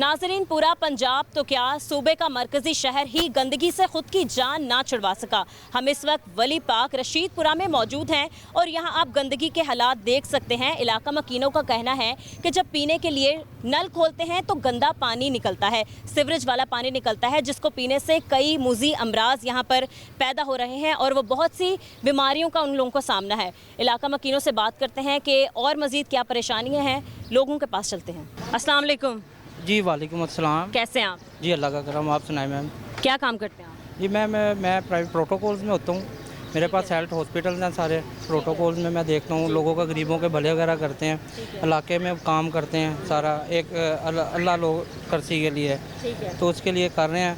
नाजरीन, पूरा पंजाब तो क्या सूबे का मरकजी शहर ही गंदगी से खुद की जान ना छुड़वा सका। हम इस वक्त वली पाक रशीदपुरा में मौजूद हैं और यहाँ आप गंदगी के हालात देख सकते हैं। इलाका मकीनों का कहना है कि जब पीने के लिए नल खोलते हैं तो गंदा पानी निकलता है, सीवरेज वाला पानी निकलता है, जिसको पीने से कई मुज़ी अमराज यहाँ पर पैदा हो रहे हैं और वो बहुत सी बीमारियों का उन लोगों को सामना है। इलाका मकीनों से बात करते हैं कि और मज़ीद क्या परेशानियाँ हैं, लोगों के पास चलते हैं। अस्सलाम वालेकुम। जी वालेकुम अस्सलाम। कैसे हैं आप? जी अल्लाह का करम, आप सुनाएं मैम। क्या काम करते हैं आप? जी मैं प्राइवेट प्रोटोकॉल्स में होता हूँ। मेरे पास हेल्थ हॉस्पिटल्स हैं सारे। प्रोटोकॉल्स में मैं देखता हूँ लोगों का, गरीबों के भले वगैरह करते हैं, इलाके में काम करते हैं सारा। एक अल्लाह लोग करसी के लिए तो उसके लिए कर रहे हैं।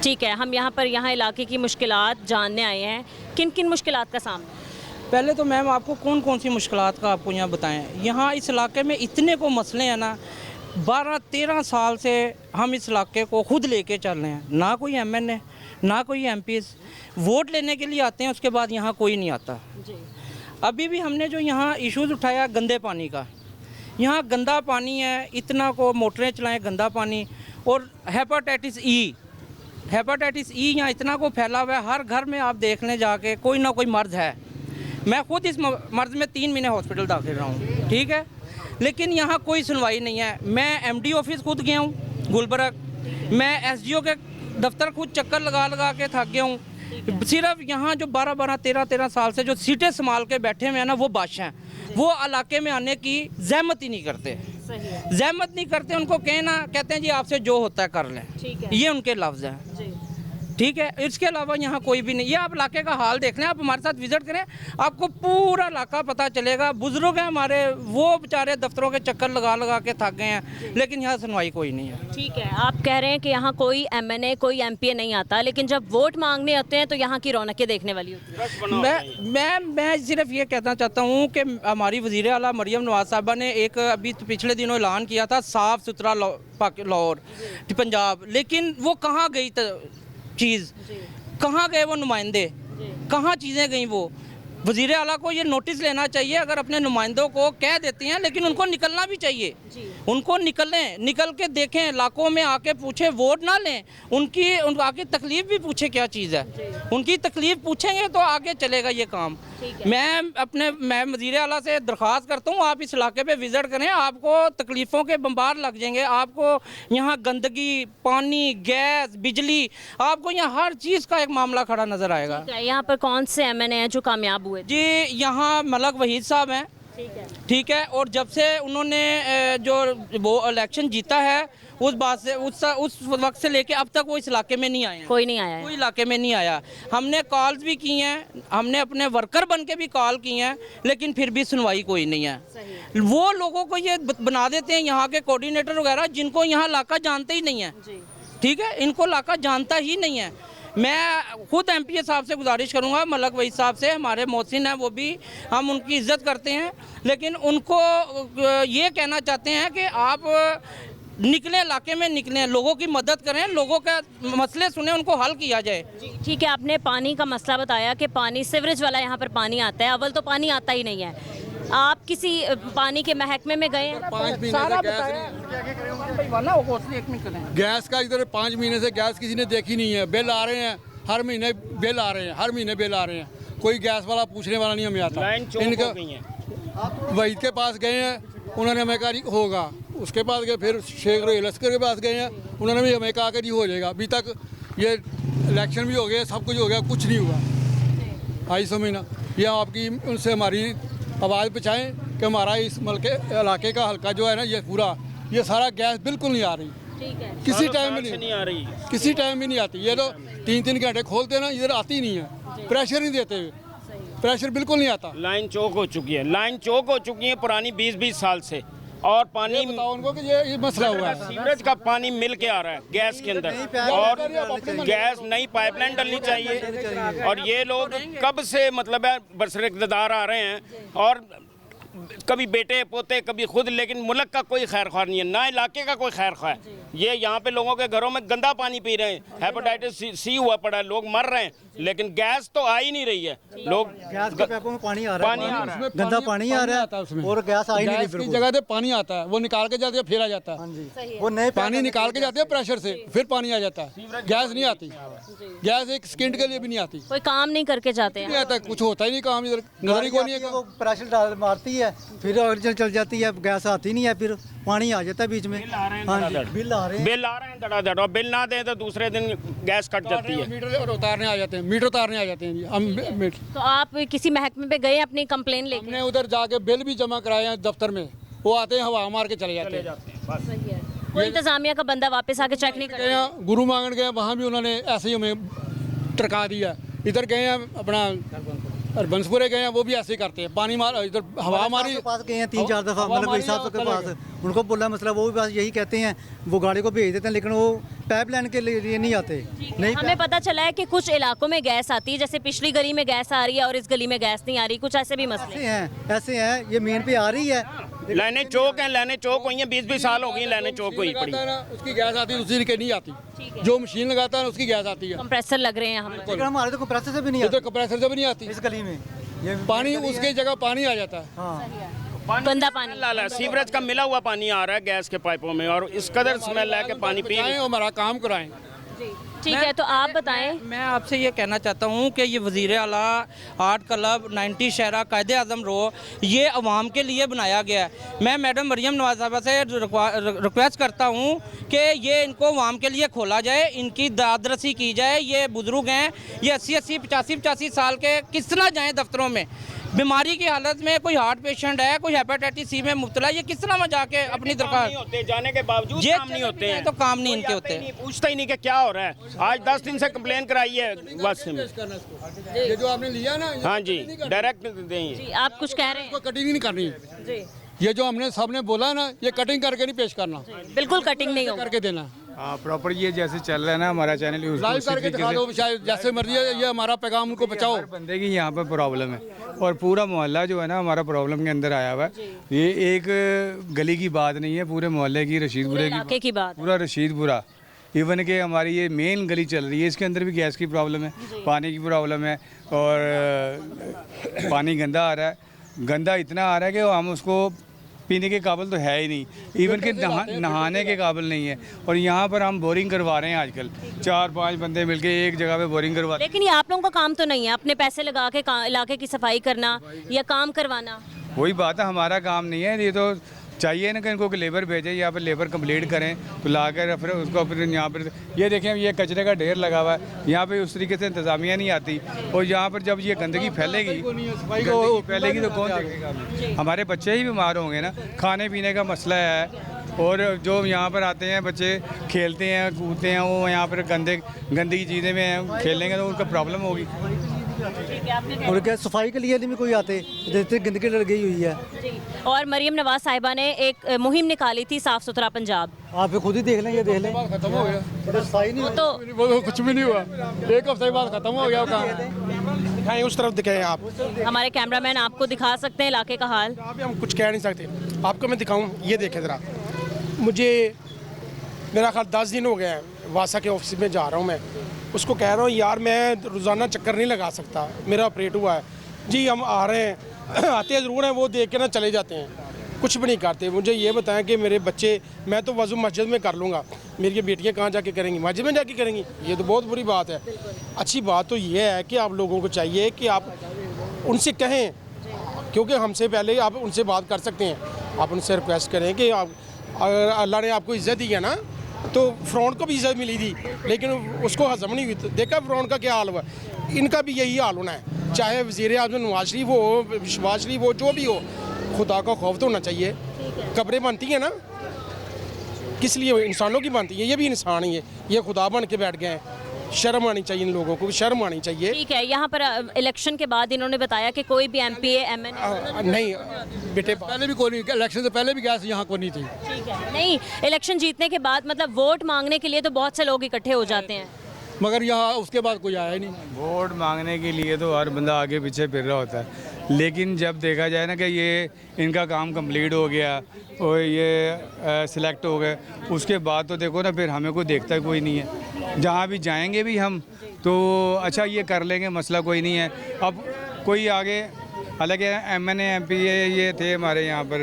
ठीक है, हम यहाँ इलाके की मुश्किलात जानने आए हैं। किन किन मुश्किलात का सामना? पहले तो मैम आपको कौन कौन सी मुश्किलात का आपको यहाँ बताएं। यहाँ इस इलाके में इतने को मसले हैं ना, 12-13 साल से हम इस इलाके को खुद लेके चल रहे हैं। ना कोई MNA ना कोई MPs वोट लेने के लिए आते हैं, उसके बाद यहाँ कोई नहीं आता। अभी भी हमने जो यहाँ इश्यूज़ उठाया गंदे पानी का, यहाँ गंदा पानी है, इतना को मोटरें चलाएं गंदा पानी। और हेपाटाइटिस ई यहाँ इतना को फैला हुआ है। हर घर में आप देख लें जाके कोई ना कोई मर्ज है। मैं खुद इस मर्ज में 3 महीने हॉस्पिटल दाखिल रहा हूँ, ठीक है, लेकिन यहाँ कोई सुनवाई नहीं है। मैं MD ऑफिस खुद गया हूँ गुलबर्ग, मैं SGO के दफ्तर खुद चक्कर लगा के थक गया हूँ। सिर्फ यहाँ जो 12-12, 13-13 साल से जो सीटें संभाल के बैठे हुए हैं ना, वो बादशाह हैं। वो इलाके में आने की जहमत ही नहीं करते, जहमत नहीं करते। उनको कहते हैं जी आपसे जो होता है कर लें, ये उनके लफ्ज़ हैं, ठीक है। इसके अलावा यहाँ कोई भी नहीं। ये आप इलाके का हाल देख लें, आप हमारे साथ विज़िट करें, आपको पूरा इलाका पता चलेगा। बुजुर्ग हैं हमारे, वो बेचारे दफ्तरों के चक्कर लगा के थक गए हैं, लेकिन यहाँ सुनवाई कोई नहीं है। ठीक है, आप कह रहे हैं कि यहाँ कोई MNA कोई MPA नहीं आता, लेकिन जब वोट मांगने आते हैं तो यहाँ की रौनकें देखने वाली होती है। मैं सिर्फ ये कहना चाहता हूँ कि हमारी वज़ीर आला मरियम नवाज साहबा ने एक अभी पिछले दिनों ऐलान किया था साफ़ सुथरा लाहौर पंजाब, लेकिन वो कहाँ गई चीज़, कहाँ गए वो नुमाइंदे, कहाँ चीज़ें गई? वो वज़ीर आला को ये नोटिस लेना चाहिए। अगर अपने नुमाइंदों को कह देती हैं, लेकिन उनको निकलना भी चाहिए। उनको निकल के देखें, इलाकों में आके पूछें, वोट ना लें, आके तकलीफ़ भी पूछे क्या चीज़ है। उनकी तकलीफ़ पूछेंगे तो आगे चलेगा ये काम। मैं वज़ीर आला से दरख्वास्त करता हूँ, आप इस इलाके पे विज़िट करें, आपको तकलीफ़ों के बम्बार लग जाएंगे। आपको यहाँ गंदगी, पानी, गैस, बिजली, आपको यहाँ हर चीज़ का एक मामला खड़ा नज़र आएगा। यहाँ पर कौन से MNA हैं जो कामयाब हुए? जी यहाँ मलक वहीद साहब हैं, ठीक है। और जब से उन्होंने जो वो इलेक्शन जीता है, उस बात से उस वक्त से लेके अब तक वो इस इलाके में नहीं आए। कोई नहीं आया है। कोई इलाके में नहीं आया। हमने कॉल्स भी की हैं, हमने अपने वर्कर बन के भी कॉल की हैं, लेकिन फिर भी सुनवाई कोई नहीं है। वो लोगों को ये बना देते हैं यहाँ के कोऑर्डिनेटर वगैरह, जिनको यहाँ इलाका जानते ही नहीं है, ठीक है, इनको इलाका जानता ही नहीं है। मैं खुद MPA साहब से गुजारिश करूंगा, मलक वहीद साहब से, हमारे मोहसिन हैं वो भी, हम उनकी इज़्ज़त करते हैं, लेकिन उनको ये कहना चाहते हैं कि आप निकलें, इलाके में निकलें, लोगों की मदद करें, लोगों का मसले सुने, उनको हल किया जाए। ठीक है, आपने पानी का मसला बताया कि पानी सीवरेज वाला यहाँ पर पानी आता है। अव्वल तो पानी आता ही नहीं है। आप किसी पानी के महकमे में गए? 5 महीने से गैस का इधर 5 महीने से गैस किसी ने देखी नहीं है। बिल आ रहे हैं, हर महीने बिल आ रहे हैं, कोई गैस वाला पूछने वाला नहीं हमें आता। इनका वहीद के पास गए हैं, उन्होंने हमें कहा होगा। उसके पास गए, फिर शेख लश्कर के पास गए हैं, उन्होंने भी हमें कहा कि हो जाएगा। अभी तक ये इलेक्शन भी हो गया, सब कुछ हो गया, कुछ नहीं हुआ। 2.5 महीना ये आपकी उनसे हमारी आवाज़ पहुँचाएँ कि हमारा इस इलाके का हल्का जो है ना, ये सारा गैस बिल्कुल नहीं आ रही। किसी टाइम में नहीं आ रही, किसी टाइम भी नहीं आती। ये तो 3-3 घंटे खोलते ना, इधर आती नहीं है, प्रेशर नहीं देते हुए, प्रेशर बिल्कुल नहीं आता। लाइन चौक हो चुकी है पुरानी 20-20 साल से। और पानी बताओ उनको कि ये मसला हुआ है। सीवरेज का पानी मिल के आ रहा है गैस के अंदर, और गैस नई पाइपलाइन डलनी चाहिए। और ये लोग कब से मतलब है बरसर इक़्तिदार आ रहे हैं, और कभी बेटे पोते कभी खुद, लेकिन मुल्क का कोई खैर ख्वाह नहीं है, ना इलाके का कोई खैर ख्वाह है। ये यहाँ पे लोगों के घरों में गंदा पानी पी रहे हैं, हेपेटाइटिस सी हुआ पड़ा है, लोग मर रहे हैं, लेकिन गैस तो आ ही नहीं रही है। लोग गैस के पाइपों में पानी आ रहा है, उसमें गंदा पानी आ रहा है उसमें और गैस आ ही नहीं रही गैस की बिल्कुल। जगह पे पानी आता है, वो निकाल के जाते हैं फिर आ जाता है। हाँ जी, वो नए पानी निकाल के जाते हैं प्रेशर से, फिर पानी आ जाता है, गैस नहीं आती। गैस एक सेकंड के लिए भी नहीं आती, कोई काम नहीं करके जाते नहीं हैं। आता, कुछ होता ही नहीं काम, इधर नजर ही कोई नहीं है। वो प्रेशर डाल मारती है, फिर ऑक्सीजन चल जाती है, गैस आती नहीं है, फिर पानी आ जाता है बीच में। हाँ जी, बिल आ रहे हैं। बिल आ रहे हैं धड़ाधड़, और बिल ना दें तो दूसरे दिन गैस कट जाती है। मीटर उतारने आ जाते हैं, मीटर उतारने आ जाते हैं जी। हम तो आप किसी महकमे पे गए अपनी कंप्लेन लेके? हमने उधर जाके बिल भी जमा कराए हैं दफ्तर में, वो आते हैं हवा मार के चले जाते हैं। कोई इंतजामिया का बंदा वापस आके चेक नहीं गए करता? हैं गुरु मांगन गए, वहाँ भी उन्होंने ऐसे ही हमें टरका दिया। इधर गए हैं अपना हरबंसपुरे गए हैं, वो भी ऐसे ही करते हैं, पानी मार इधर हवा मारी। के पास गए हैं 3-4 दफा, हवा मतलब मारी साहब के और पास, चले गए। उनको बोला मसला, वो भी बस यही कहते हैं, वो गाड़ी को भेज देते हैं, लेकिन वो पाइपलाइन के लिए नहीं आते। नहीं, हमें पता चला है कि कुछ इलाकों में गैस आती है, जैसे पिछली गली में गैस आ रही है और इस गली में गैस नहीं आ रही, कुछ ऐसे भी मसले हैं। ऐसे हैं, ये मेन पे आ रही है। लाइनें चौक हैं, लाइनें चौक हुई हैं, 20-20 साल हो गई लाइनें चौक हुई पड़ी। लगाता है ना, उसकी गैस आती है, दूसरी के नहीं आती। जो मशीन लगाता है ना, उसकी गैस आती है। कंप्रेसर लग रहे हैं हम। लेकिन हमारे तो कंप्रेसर से भी नहीं इधर आती कंप्रेसर से भी नहीं आती, इस गली में। ये पानी गली उसकी है। जगह पानी आ जाता है। हाँ, गंदा पानी। लाला सीवरेज का मिला हुआ पानी आ रहा है गैस के पाइपों में, और इस कदर स्मेल है कि पानी पी बचाएं, हमारा काम कराएं। ठीक है, तो आप बताएं। मैं आपसे ये कहना चाहता हूँ कि ये वज़ीर आला आर्ट क्लब 90 शहरा कायदे आज़म रो, ये अवाम के लिए बनाया गया है। मैं मैडम मरियम नवाज साहबा से रिक्वेस्ट करता हूँ कि ये इनको अवाम के लिए खोला जाए, इनकी दादरसी की जाए। ये बुज़ुर्ग हैं, ये 80-80, 85-85 साल के, किस तरह जाएँ दफ्तरों में? बीमारी की हालत में कोई हार्ट पेशेंट है, कोई हेपेटाइटिस सी में मुब्तला, ये किस तरह में जाके अपनी दरकार होते, जाने के बावजूद ये काम नहीं होते हैं, तो काम नहीं इनके कोई होते। आता ही नहीं, पूछता ही नहीं कि क्या हो रहा है। आज 10 दिन से कंप्लेन कराई है वासी में। ये जो आपने लिया ना, हाँ जी, डायरेक्ट देंगे। जी, आप कुछ कह रहे हैं? इसको कटिंग नहीं करनी है। जी, ये जो हमने सबने बोला है ना, ये कटिंग करके नहीं पेश करना, बिल्कुल कटिंग नहीं होगा। करके देना। हाँ, प्रॉपर ये जैसे चल रहा है ना हमारा चैनल, यूज लाइव करके दिखा दो, शायद जैसे मर्जी है, ये हमारा पैगाम उनको बचाओ। हर बंदे की यहाँ पर प्रॉब्लम है, और पूरा मोहल्ला जो है ना हमारा प्रॉब्लम के अंदर आया हुआ है। ये एक गली की बात नहीं है, पूरे मोहल्ले की, रशीदपुरे इलाके की बात। पूरा रशीदपुरा, इवन के हमारी ये मेन गली चल रही है, इसके अंदर भी गैस की प्रॉब्लम है, पानी की प्रॉब्लम है, और पानी गंदा आ रहा है। गंदा इतना आ रहा है कि हम उसको पीने के काबिल तो है ही नहीं, इवन कि नहाने के काबिल नहीं है। और यहाँ पर हम बोरिंग करवा रहे हैं आजकल, 4-5 बंदे मिलके एक जगह पे बोरिंग करवा रहे हैं। लेकिन ये आप लोगों का काम तो नहीं है अपने पैसे लगा के इलाके की सफाई करना या काम करवाना। वही बात है, हमारा काम नहीं है। ये तो चाहिए ना कि इनको लेबर भेजें, यहाँ पर लेबर कंप्लीट करें, तो ला कर फिर उसको फिर यहाँ पर ये देखें, ये कचरे का ढेर लगा हुआ है, यहाँ पे उस तरीके से इंतज़ामिया नहीं आती। और यहाँ पर जब ये गंदगी फैलेगी तो कौन देखेगा? हमारे बच्चे ही बीमार होंगे ना, खाने पीने का मसला है। और जो यहाँ पर आते हैं बच्चे, खेलते हैं कूदते हैं, वो यहाँ पर गंदगी चीज़ें में खेलेंगे तो उनका प्रॉब्लम होगी। और क्या सफाई के लिए नहीं कोई आते, जैसे गंदगी लग गई हुई है। जी, और मरियम नवाज साहिबा ने एक मुहिम निकाली थी, साफ सुथरा पंजाब। आप खुद ही देख लें, ये देख लें, खत्म हो गया, इधर सफाई नहीं तो वो कुछ भी नहीं हुआ, एक हफ्ते बाद खत्म हो गया काम। दिखाएं, उस तरफ दिखाएं आप। हमारे कैमरामैन आपको दिखा सकते हैं इलाके का हाल। यहाँ पे हम कुछ कह नहीं सकते, आपको मैं दिखाऊं, ये देखें ज़रा। मुझे मेरा ख्याल 10 दिन हो गए हैं, वासा के ऑफिस में जा रहा हूँ मैं, उसको कह रहा हूँ यार मैं रोज़ाना चक्कर नहीं लगा सकता, मेरा ऑपरेट हुआ है। जी हम आ रहे हैं, आते ज़रूर हैं, वो देख के ना चले जाते हैं, कुछ भी नहीं करते। मुझे ये बताएं कि मेरे बच्चे, मैं तो वज़ू मस्जिद में कर लूँगा, मेरी बेटियाँ कहाँ जाके करेंगी? मस्जिद में जाके करेंगी? ये तो बहुत बुरी बात है। अच्छी बात तो ये है कि आप लोगों को चाहिए कि आप उनसे कहें, क्योंकि हमसे पहले आप उनसे बात कर सकते हैं। आप उनसे रिक्वेस्ट करें कि आप, अगर अल्लाह ने आपको इज़्ज़त दी है ना, तो फ़िरौन को भी इज़्ज़त मिली थी, लेकिन उसको हज़म नहीं हुई। तो देखा फ़िरौन का क्या हाल हुआ, इनका भी यही हाल होना है। चाहे वज़ीर आज़म नवाज शरीफ हो, शहबाज शरीफ हो, जो भी हो, खुदा का खौफ तो होना चाहिए। कब्रें बनती हैं ना, किस लिए? इंसानों की बनती है, ये भी इंसान ही है, ये खुदा बन के बैठ गए हैं। शर्म आनी चाहिए, इन लोगों को शर्म आनी चाहिए। ठीक है, यहाँ पर इलेक्शन के बाद इन्होंने बताया कि कोई भी MPA MNA नहीं बेटे, पहले भी कोई नहीं, इलेक्शन से पहले भी गैस यहाँ को नहीं थी। ठीक है, नहीं इलेक्शन जीतने के बाद मतलब वोट मांगने के लिए तो बहुत से लोग इकट्ठे हो जाते हैं। मगर यहाँ उसके बाद कोई आया ही नहीं। वोट मांगने के लिए तो हर बंदा आगे पीछे फिर रहा होता है, लेकिन जब देखा जाए ना कि ये इनका काम कंप्लीट हो गया और ये सिलेक्ट हो गए, उसके बाद तो देखो ना फिर हमें कोई देखता कोई नहीं है। जहाँ भी जाएंगे भी हम तो अच्छा ये कर लेंगे, मसला कोई नहीं है। अब कोई आगे, हालांकि MNA MP ये थे हमारे यहाँ पर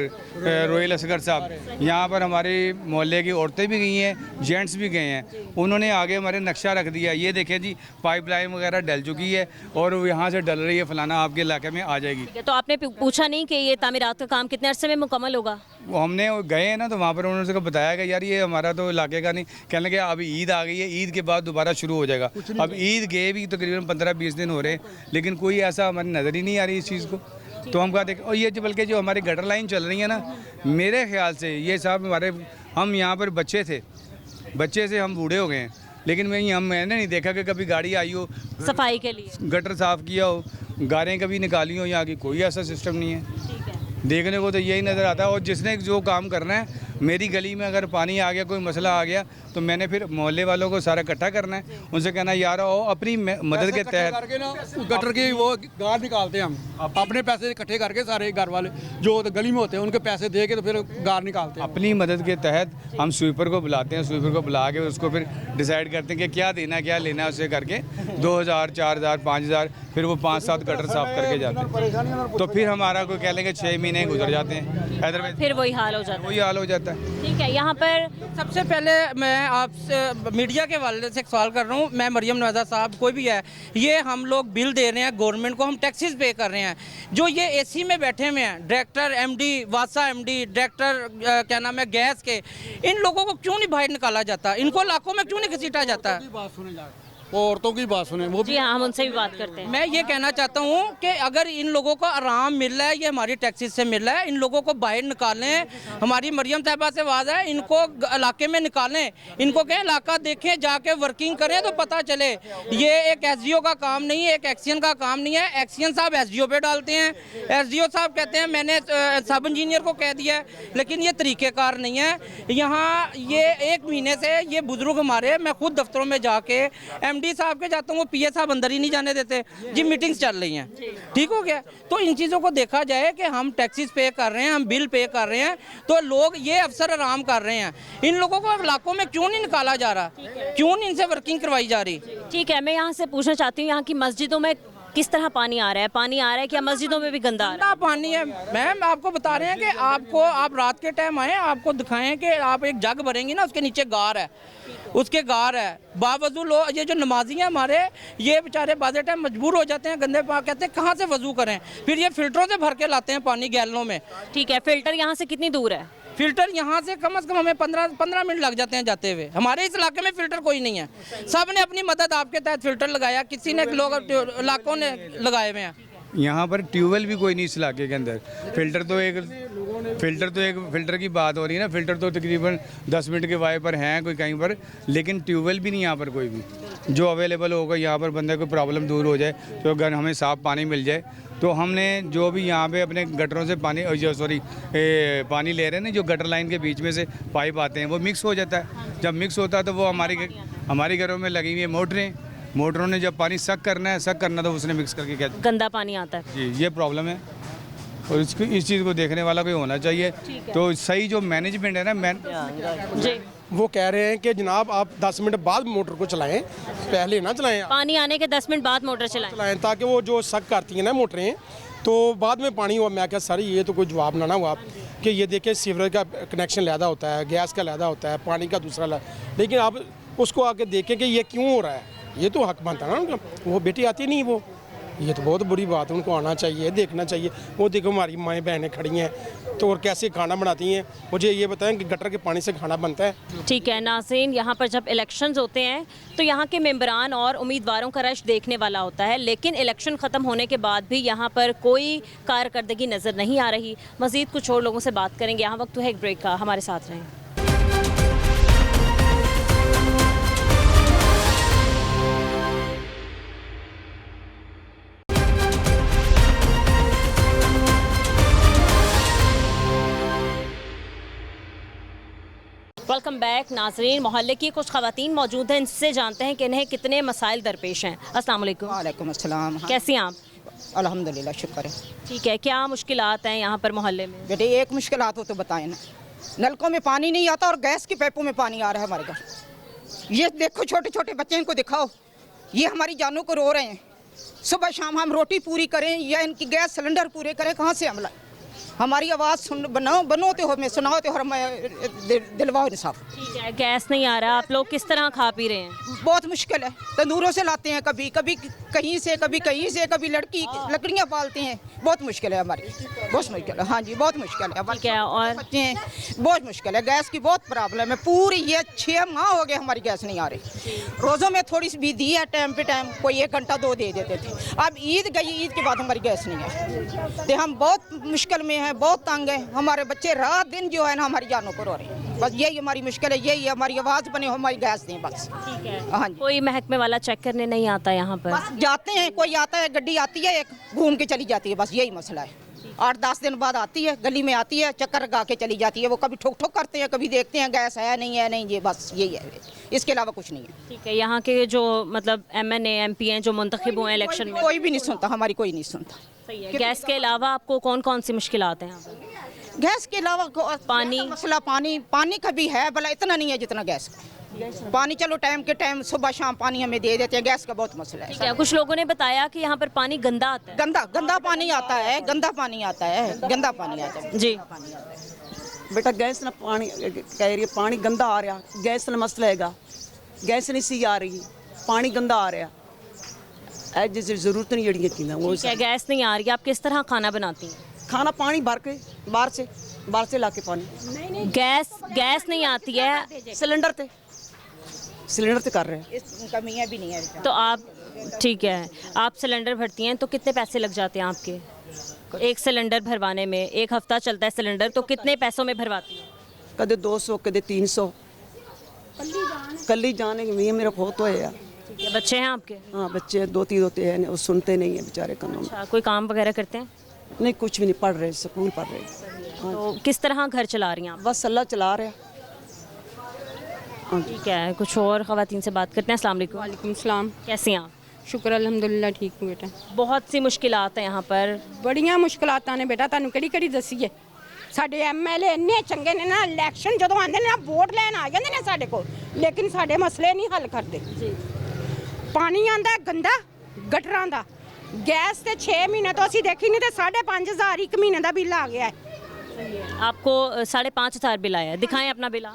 रोयल असगर साहब, यहाँ पर हमारे मोहल्ले की औरतें भी गई हैं, जेंट्स भी गए हैं, उन्होंने आगे हमारे नक्शा रख दिया, ये देखें जी पाइपलाइन वगैरह डल चुकी है और यहाँ से डल रही है, फलाना आपके इलाके में आ जाएगी। तो आपने पूछा नहीं कि ये तामीरात का काम कितने अरसे में मुकम्मल होगा? वो हमने गए हैं ना तो वहाँ पर उन्होंने को बताया कि यार ये हमारा तो इलाके का नहीं, कहने लगे अभी ईद आ गई है, ईद के बाद दोबारा शुरू हो जाएगा। अब ईद गए भी तकरीबन 15-20 दिन हो रहे हैं, लेकिन कोई ऐसा हमारी नज़र ही नहीं आ रही इस चीज़ को। तो हम कहा देखें, और ये जो बल्कि जो हमारी गटर लाइन चल रही है ना, मेरे ख्याल से ये साहब हम यहाँ पर बच्चे थे, बच्चे से हम बूढ़े हो गए हैं, लेकिन मैंने नहीं देखा कि कभी गाड़ी आई हो सफाई के लिए, गटर साफ़ किया हो, गारें कभी निकाली हो यहाँ की, कोई ऐसा सिस्टम नहीं है। देखने को तो यही नज़र आता है। और जिसने जो काम करना है, मेरी गली में अगर पानी आ गया, कोई मसला आ गया, तो मैंने फिर मोहल्ले वालों को सारा इकट्ठा करना है, उनसे कहना यार आओ अपनी मदद के तहत करके ना गटर की वो गार निकालते हैं हम, अपने पैसे इकट्ठे करके सारे घर वाले जो गली में होते हैं उनके पैसे दे के तो फिर गार निकालते हैं। अपनी मदद के तहत हम स्वीपर को बुलाते हैं, स्वीपर को बुला के उसको फिर डिसाइड करते हैं कि क्या देना है क्या लेना है, उसे करके 2000, 4000, 5000, फिर वो 5-7 गटर साफ करके जाते हैं। तो फिर हमारा कोई कह लेंगे 6 महीने गुजर जाते हैं, अदरवाइज फिर वही हाल हो जाता है। वही हाल हो जाता है। ठीक है, यहाँ पर सबसे पहले मैं आपसे मीडिया के वाले से एक सवाल कर रहा हूँ, मैं मरियम नवाज़ा साहब कोई भी है, ये हम लोग बिल दे रहे हैं गवर्नमेंट को, हम टैक्सेस पे कर रहे हैं, जो ये AC में बैठे हुए हैं डायरेक्टर MD वासा MD डायरेक्टर क्या नाम है गैस के, इन लोगों को क्यों नहीं बाहर निकाला जाता, इनको लाखों में क्यों नहीं घसीटा जाता? औरतों की बात सुने वो जी हाँ, हम उनसे भी बात करते हैं। मैं ये कहना चाहता हूँ कि अगर इन लोगों को आराम मिल रहा है, ये हमारी टैक्सेस से मिल रहा है, इन लोगों को बाहर निकालें। हमारी मरियम साहबा से आवाज़ है, इनको इलाके में निकालें, इनको कहें इलाका देखें, जाके वर्किंग करें तो पता चले। ये एक SDO का काम नहीं है, एक एक्सियन का काम नहीं है। एक्सियन साहब SDO पे डालते हैं, SDO साहब कहते हैं मैंने सब इंजीनियर को कह दिया है, लेकिन ये तरीक़ेकार नहीं है। यहाँ ये 1 महीने से ये बुजुर्ग हमारे, मैं खुद दफ्तरों में जाके MD साहब के जाता हूँ, वो PA साहब अंदर ही नहीं जाने देते जी, मीटिंग्स चल रही हैं, ठीक हो गया। तो इन चीज़ों को देखा जाए कि हम टैक्सेस पे कर रहे हैं, हम बिल पे कर रहे हैं, तो लोग ये अफसर आराम कर रहे हैं, इन लोगों को इलाकों में क्यों नहीं निकाला जा रहा, क्यों नहीं इनसे वर्किंग करवाई जा रही? ठीक है, मैं यहाँ से पूछना चाहती हूँ, यहाँ की मस्जिदों में किस तरह पानी आ रहा है? पानी आ रहा है क्या मस्जिदों में भी गंदा आ रहा है? गंदा पानी है मैम, आपको बता रहे हैं कि आप रात के टाइम आए, आपको दिखाएं कि आप एक जग भरेंगी ना, उसके नीचे गार है, उसके गार है। बावजूद लोग, ये जो नमाजी हैं हमारे, ये बेचारे बाज़ टाइम मजबूर हो जाते हैं, गंदे पानी कहते हैं कहाँ से वजू करें, फिर ये फिल्टरों से भर के लाते हैं पानी गैलनों में। ठीक है, फिल्टर यहाँ से कितनी दूर है? फिल्टर यहाँ से कम हमें 15 मिनट लग जाते हैं जाते हुए। हमारे इस इलाके में फिल्टर कोई नहीं है, सब ने अपनी मदद आपके तहत फिल्टर लगाया, किसी ने लोग इलाकों ने लगाए हुए हैं। यहाँ पर ट्यूबवेल भी कोई नहीं इस इलाके के अंदर। फिल्टर की बात हो रही है ना, फिल्टर तो तकरीबन 10 मिनट के वाई पर हैं कोई कहीं पर, लेकिन ट्यूबवेल भी नहीं यहाँ पर कोई भी जो अवेलेबल होगा, यहाँ पर बंदे को प्रॉब्लम दूर हो जाए तो अगर हमें साफ़ पानी मिल जाए। तो हमने जो भी यहाँ पे अपने गटरों से पानी पानी ले रहे हैं ना, जो गटर लाइन के बीच में से पाइप आते हैं, वो मिक्स हो जाता है। जब मिक्स होता है तो वो हमारे घरों में लगी हुई है मोटरों ने जब पानी सक करना तो उसने मिक्स करके क्या गंदा पानी आता है जी, ये प्रॉब्लम है। और इस चीज़ को देखने वाला कोई होना चाहिए। तो सही जो मैनेजमेंट है ना जी, वो कह रहे हैं कि जनाब आप 10 मिनट बाद मोटर को चलाएं, पहले ना चलाएं, पानी आने के 10 मिनट बाद मोटर चलाएं, ताकि वो जो सक करती हैं ना मोटरें, तो बाद में पानी हुआ। मैं क्या सर ये तो कोई जवाब ना हुआ कि ये देखिए सीवरेज का कनेक्शन लहदा होता है, गैस का लहदा होता है, पानी का दूसरा लेकिन आप उसको आके देखें कि ये क्यों हो रहा है, ये तो हक बनता है ना उनका। वो बेटी आती नहीं, वो ये तो बहुत बुरी बात है, उनको आना चाहिए, देखना चाहिए। वो देखो हमारी माएँ बहनें खड़ी हैं तो और कैसे खाना बनाती हैं, मुझे ये बताएं कि गटर के पानी से खाना बनता है? ठीक है नाज़रीन, यहाँ पर जब इलेक्शंस होते हैं तो यहाँ के मेंबरान और उम्मीदवारों का रश देखने वाला होता है, लेकिन इलेक्शन ख़त्म होने के बाद भी यहाँ पर कोई कारकर्दगी नज़र नहीं आ रही। मज़ीद कुछ और लोगों से बात करेंगे, यहाँ वक्त है एक ब्रेक का, हमारे साथ रहें। वेलकम बैक नाजरीन। मोहल्ले की कुछ खवातीन मौजूद हैं, इनसे जानते हैं कि इन्हें कितने मसाइल दरपेश हैं। अस्सलाम वालेकुम। वालेकुम अस्सलाम। हाँ, कैसी हैं आप? अल्हम्दुलिल्लाह, शुक्र है। ठीक है, क्या मुश्किलात हैं यहाँ पर मोहल्ले में? बेटे एक मुश्किलात हो तो बताएं ना। नलकों में पानी नहीं आता और गैस की पाइपों में पानी आ रहा है हमारे घर। ये देखो छोटे छोटे बच्चे, इनको दिखाओ, ये हमारी जानों को रो रहे हैं। सुबह शाम हम रोटी पूरी करें या इनकी गैस सिलेंडर पूरे करें, कहाँ से हमला? हमारी आवाज़ सुन बनो तो हमें सुनाओ तो हमें दिलवाओ इंसाफ। ठीक है, गैस नहीं आ रहा, आप लोग किस तरह खा पी रहे हैं? बहुत मुश्किल है, तंदूरों से लाते हैं, कभी कभी कहीं से, कभी लड़की लकड़ियाँ पालते हैं। बहुत मुश्किल है हमारी, बहुत मुश्किल है। हाँ जी, बहुत मुश्किल है। ठीक है, और बच्चे हैं, बहुत मुश्किल है। गैस की बहुत प्रॉब्लम है। पूरी ये 6 माह हो गए हमारी गैस नहीं आ रही। रोज़ों में थोड़ी सी भी दी है, टाइम पे टाइम, कोई 1 घंटा 2 दे देते थे। अब ईद गई, ईद के बाद हमारी गैस नहीं है तो हम बहुत मुश्किल में हैं, बहुत तंग है। हमारे बच्चे रात दिन जो है ना हमारी जानों को रो रहे हैं। बस यही हमारी मुश्किल है, यही हमारी आवाज़ बने, हमारी गैस दें बस। ठीक है, हाँ जी। कोई महकमे वाला चेक करने नहीं आता यहाँ पर? बस जाते हैं, कोई आता है, गड्डी आती है, एक घूम के चली जाती है, बस यही मसला है। 8-10 दिन बाद आती है, गली में आती है, चक्कर लगा के चली जाती है। वो कभी ठोक ठोक करते हैं, कभी देखते हैं गैस है नहीं, ये बस यही है, इसके अलावा कुछ नहीं है। ठीक है, यहाँ के जो मतलब MNA MP हैं जो मुंतखब हुए हैं इलेक्शन में, कोई भी नहीं सुनता, हमारी कोई नहीं सुनता। सही है। गैस के अलावा आपको कौन कौन सी मुश्किलात हैं यहाँ पर? गैस के अलावा पानी? मसला पानी का भी है, भला इतना नहीं है जितना गैस का। पानी चलो टाइम के टाइम सुबह शाम पानी हमें दे देते हैं, गैस का बहुत मसला है। ठीक है, कुछ लोगों ने बताया कि यहाँ पर पानी गंदा आता है। गंदा पानी आता है, गंदा पानी आता है जी। बेटा गैस ना पानी कह रही है, पानी गंदा आ रहा, गैस ना मसला हैगा, गैस नहीं सी आ रही, पानी गंदा आ रहा है, जिस जरूरत नहीं जड़ी की वो ठीक है, गैस नहीं आ रही, आप किस तरह खाना बनाती हैं? खाना पानी भर के बाहर से लाके पानी। गैस नहीं आती है, सिलेंडर ते कर रहे हैं। कमियां भी नहीं है। तो आप ठीक है, आप सिलेंडर भरती हैं तो कितने पैसे लग जाते हैं आपके एक सिलेंडर भरवाने में? 1 हफ्ता चलता है सिलेंडर, तो कितने पैसों में भरवाती हैं? कदे 200 कदे 300 कल्ली जाने के लिए मेरा बहुत होए यार। ठीक है, बच्चे हैं आपके? हाँ, बच्चे 2-3 होते हैं, वो सुनते नहीं है बेचारे कानों में। अच्छा, कोई काम वगैरह करते हैं? नहीं, कुछ भी नहीं, पढ़ रहे, स्कूल पढ़ रहे। तो किस तरह घर चला रही हैं आप? बस अल्लाह चला रहा। ठीक है, कुछ और ख़वातीन से बात करते हैं। अस्सलाम वालेकुम। वालेकुम सलाम। कैसी हैं आप? शुक्र अल्हम्दुलिल्लाह ठीक हूँ बेटा। बहुत सी मुश्किलात हैं यहाँ पर। बड़ियां मुश्किलातां ने बेटा, तुहानू किहड़ी दसीए। साडे MLA इन्ने चंगे ने ना, इलैक्शन जदों आंदे ने वोट लैन आ जांदे ने साडे कोल, लेकिन साडे मसले नहीं हल करते। पानी आंदा गंदा गटरां दा, गैस ते 6 महीने तो असीं देखी नहीं, ते 5,500 1 महीने का बिल आ गया है। आपको 5,500 बिल आया है, दिखाएं अपना बिल।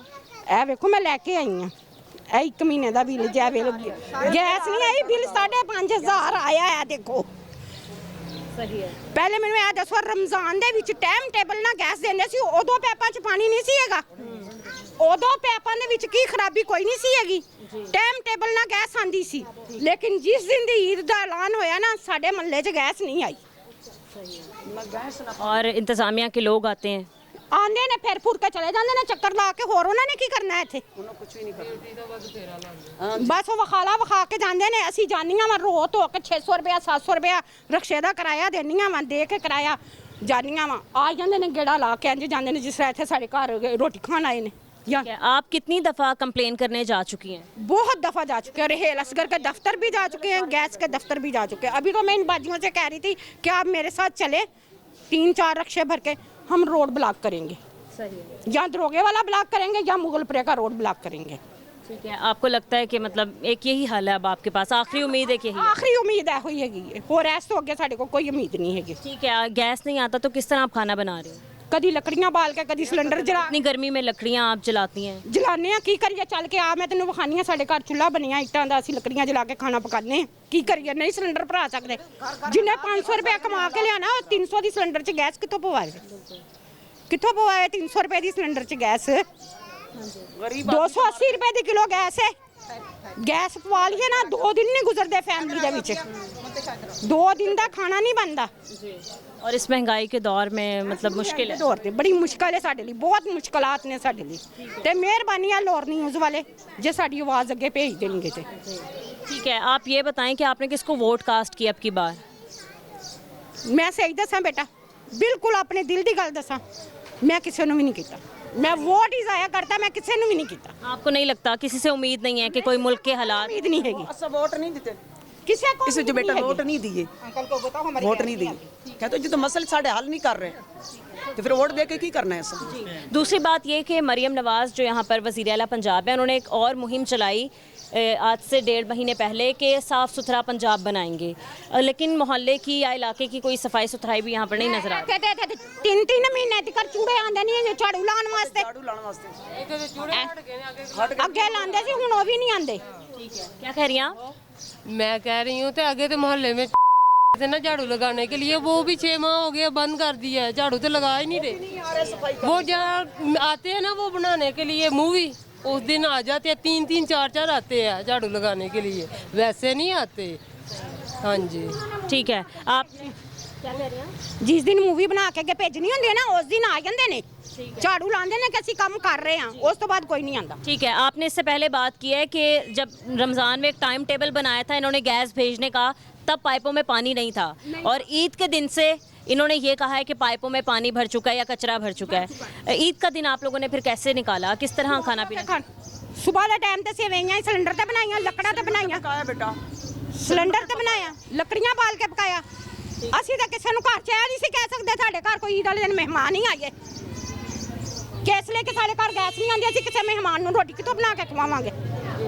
ए वेखो मैं लैके आई हाँ, 1 महीने का बिल जै वेल गैस नहीं आई, बिल 5,500 आया है। देखो सही है। पहले मैंने यह दसो, रमजान दे विच टाइम टेबल ना गैस देंदे सी, उदों पैपां च पानी नहीं सी हैगा, उदों पैपां दे विच की खराबी कोई नहीं सी हैगी, टाइम टेबल ना गैस आंदी सी। लेकिन जिस दिन दी ईद दा ऐलान होया ना, साडे महल्ले च गैस नहीं आई। और इंतजामिया के लोग आते हैं, आंदे ने फिर फुर के चले जांदे ने, चक्कर ला के, होर उन्हां ने की करना है इत्थे? बस वो वखा के जांदे ने। असीं जानियां वा रो धो के 600 रुपया 700 रुपया रक्शे दा किराया देनियां वा, दे के किराया जानियां वा, आ जांदे ने गेड़ा ला के, इंज जांदे ने जिस तरह इत्थे साडे घर रोटी खान आए ने। आप कितनी दफ़ा कंप्लेन करने जा चुकी हैं? बहुत दफ़ा जा चुके हैं, रेहेल असगर के दफ्तर भी जा चुके हैं, गैस के दफ्तर भी जा चुके हैं। अभी तो मैं इन बाजियों से कह रही थी कि आप मेरे साथ चले, 3-4 रक्शे भर के हम रोड ब्लॉक करेंगे। सही है। या दरोगे वाला ब्लॉक करेंगे या मुगलपुरे का रोड ब्लॉक करेंगे। ठीक है, आपको लगता है कि मतलब एक यही हल है अब आपके पास? आखिरी उम्मीद है कि यही? आखिरी उम्मीद है हुई हैगी, और ऐस तो अगे साडे को कोई उम्मीद नहीं हैगी। ठीक है, गैस नहीं आता तो किस तरह आप खाना बना रहे हो? कदी लकड़ियां बाल के, कदी सिलेंडर जला। इतनी गर्मी में लकड़ियां आप जलाती हैं? जलाने आ, की करिए, चल के आ मैं तेन विखानी हाँ, साडे घर चुल्हा बनिया ईटां दा, असीं लकड़ियां जला के खाना पकाने, की करिए? नहीं सिलेंडर भरा सकते। जिन्हें 500 रुपया कमा के लिया ना, 300 की सिलेंडर च गैस कितों पवाए? 300 रुपए की सिलेंडर च गैस? 280 रुपए की किलो गैस है। गैस पवा लीए ना, 2 दिन नहीं गुजरते फैमिली दे विच, 2 दिन का खाना नहीं बनता। और इस महंगाई के दौर में मतलब मुश्किल है, दौर ते बड़ी मुश्किल है साडे लिए, बहुत मुश्किलात ने साडे लिए। ते मेहरबानी है लोर न्यूज़ वाले जे साडी आवाज़ अगे भेज देंगे ते। ठीक है, आप ये बताएं कि आपने किसको वोट कास्ट किया अब की बार? मैं सही दसा बेटा, बिल्कुल अपने दिल की गल दसा, मैं किसी ने भी नहीं किया। मैं वोट ही जाया करता, मैं किसी ने भी नहीं किया। आपको नहीं लगता, किसी से उम्मीद नहीं है कि कोई मुल्क के हालात? उम्मीद नहीं हैगी असा वोट नहीं देते किसी को, किसी जो बेटा नहीं वोट नहीं दिए, अंकल को बताओ हमारी वोट नहीं दिए, कहते जो तो मसले साढ़े हल नहीं कर रहे तो फिर वोट दे के की करना है सब। दूसरी बात ये कि मरियम नवाज़ जो यहाँ पर वज़ीर आला पंजाब है, उन्होंने एक और मुहिम चलाई आज से 1.5 महीने पहले कि साफ़ सुथरा पंजाब बनाएंगे, लेकिन मोहल्ले की या इलाके की कोई सफाई सुथराई भी यहाँ पर नहीं नजर आ रही। कहते थे 3-3 महीने तक चूड़े आंदे नहीं है झाड़ू लाने वास्ते, अगे लांदे सी हुण वो भी नहीं आंदे। क्या कह रही हैं आप? मैं कह रही हूँ तो आगे तो मोहल्ले में थे ना झाड़ू लगाने के लिए, वो भी 6 माह हो गया बंद कर दिया है, झाड़ू तो लगा ही नहीं रहे। वो जहाँ आते हैं ना वो बनाने के लिए मूवी, उस दिन आ जाते हैं 3-3 4-4 आते हैं झाड़ू लगाने के लिए, वैसे नहीं आते। हाँ जी ठीक है, आप क्या कह रही हैं? जिस दिन मूवी बना के अगे भेजनी होंदी है ना, उस दिन आ जाते ने, झाड़ू लांदे ने कि ਅਸੀਂ ਕੰਮ कर रहे हैं, उस तो बाद कोई नहीं आंदा। ठीक है, आपने इससे पहले बात की है कि जब रमज़ान में एक टाइम टेबल बनाया था इन्होंने गैस भेजने का, तब पाइपों में पानी नहीं था, और ईद के दिन से इन्होंने ये कहा है कि पाइपों में पानी भर चुका है या कचरा भर चुका है। ईद का दिन आप लोगों ने फिर कैसे निकाला, किस तरह खाना पीना? सुबह के टाइम ते सेवइयां सिलेंडर ते बनाइयां, लकड़ा ते बनाइयां, पकाया बेटा सिलेंडर ते बनाया, लकड़ियां बाल के पकाया। ਅਸੀਂ ਤਾਂ ਕਿਸੇ ਨੂੰ ਘਰ ਚ ਆਇਆ ਨਹੀਂ ਸੀ ਕਹਿ ਸਕਦੇ ਸਾਡੇ ਘਰ ਕੋਈ ਈਦ ਵਾਲੇ ਦਿਨ ਮਹਿਮਾਨ ਹੀ ਆਏ, ਕਿਸ ਲਈ ਕਿ ਸਾਡੇ ਘਰ ਗੈਸ ਨਹੀਂ ਆਉਂਦੀ, ਅਸੀਂ ਕਿਸੇ ਮਹਿਮਾਨ ਨੂੰ ਰੋਟੀ ਕਿੱਥੋਂ ਬਣਾ ਕੇ ਖਵਾਵਾਂਗੇ।